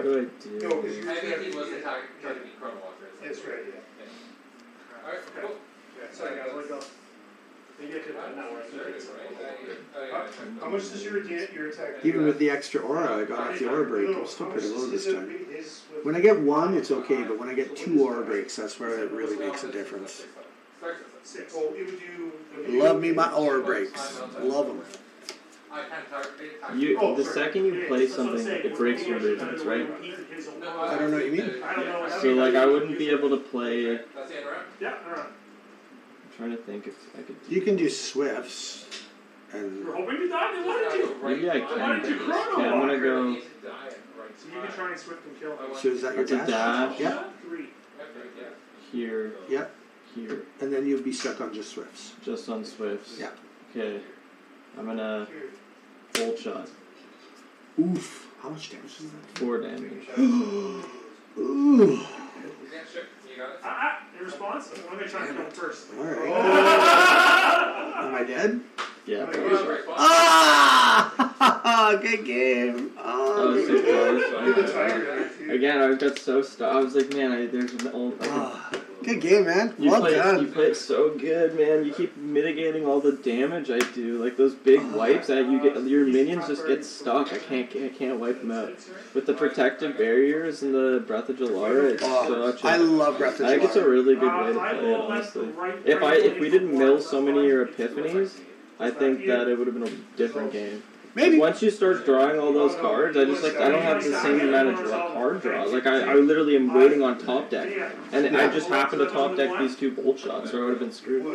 do? No, because you're everything was targeting Chrono Walker. That's right, yeah. Alright, cool. Sorry guys, let go. Maybe I could have done that one. How much does your attack? Even with the extra aura I got off the aura break, I'm still pretty low this time. When I get 1, it's okay, but when I get 2 aura breaks, that's where it really makes a difference. 6. Well, it would do. Love me my aura breaks. Love them. I can't target. You, the second you play something, it breaks your movements, right? I don't know what you mean. I don't know. So like I wouldn't be able to play. I'm That's the end round? Yeah, alright. trying to think if I could. You can do Swifts. And You're hoping to die? Then why did you? Maybe I Why can. did you Okay, Chrono I'm gonna Walker? go. So you can try and swift and kill him. so is that your That's a dash? dash. Yep. 3. Here, Yep. here, And then you'd be stuck on just Swifts. just on Swifts. Yeah. Okay, I'm gonna bolt shot. Oof. How much damage is that? 4 damage. Ooh. Yeah, sure. You got it. In response, I'm gonna try and kill him first. Alright. Am I dead? Yeah. Ah! Good game. I Oh, was good so game. close. Again, I got so stuck. I was like, man, there's an old. Ah, good Good game, man. You Well play, done. You play it so good, man. You keep mitigating all the damage I do. Like those big wipes that you get, your minions just get stuck. I can't wipe them out. With the protective barriers and the Breath of Jalara, it's such. I love Breath of Jalara. I think it's a really good way to play it, honestly. If we didn't mill so many of your epiphanies, I think that it would have been a different game. Maybe. Once you start drawing all those cards, I don't have the same amount of card draws. Like I literally am waiting on top deck, and I just happen to top deck these 2 bolt shots, or I would have been screwed.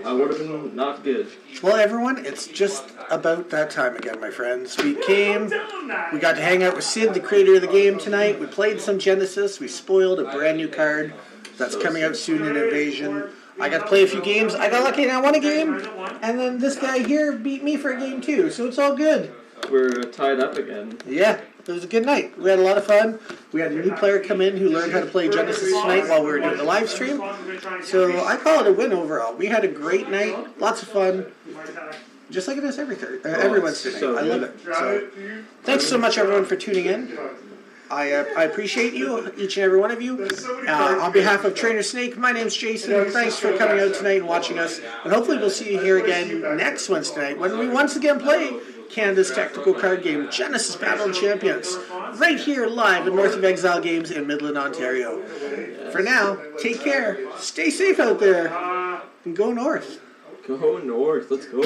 I would have been not good. Well, everyone, it's just about that time again, my friends. We got to hang out with Sid, the creator of the game, tonight. We played some Genesis. We spoiled a brand new card that's coming out soon in Invasion. I got to play a few games. I got lucky and I won a game. And then this guy here beat me for a game too. So it's all good. We're tied up again. Yeah, it was a good night. We had a lot of fun. We had a new player come in who learned how to play Genesis tonight while we were doing the live stream. So I call it a win overall. We had a great night. Lots of fun. Just like it is every Wednesday night. I love it. So thanks so much, everyone, for tuning in. I appreciate you, each and every one of you. On behalf of Trainer Snake, my name's Jason. Thanks for coming out tonight and watching us. And hopefully we'll see you here again next Wednesday night when we once again play Canada's tactical card game, Genesis Battle of Champions, right here live at North of Exile Games in Midland, Ontario. For now, take care, stay safe out there, and go north. Go north, let's go.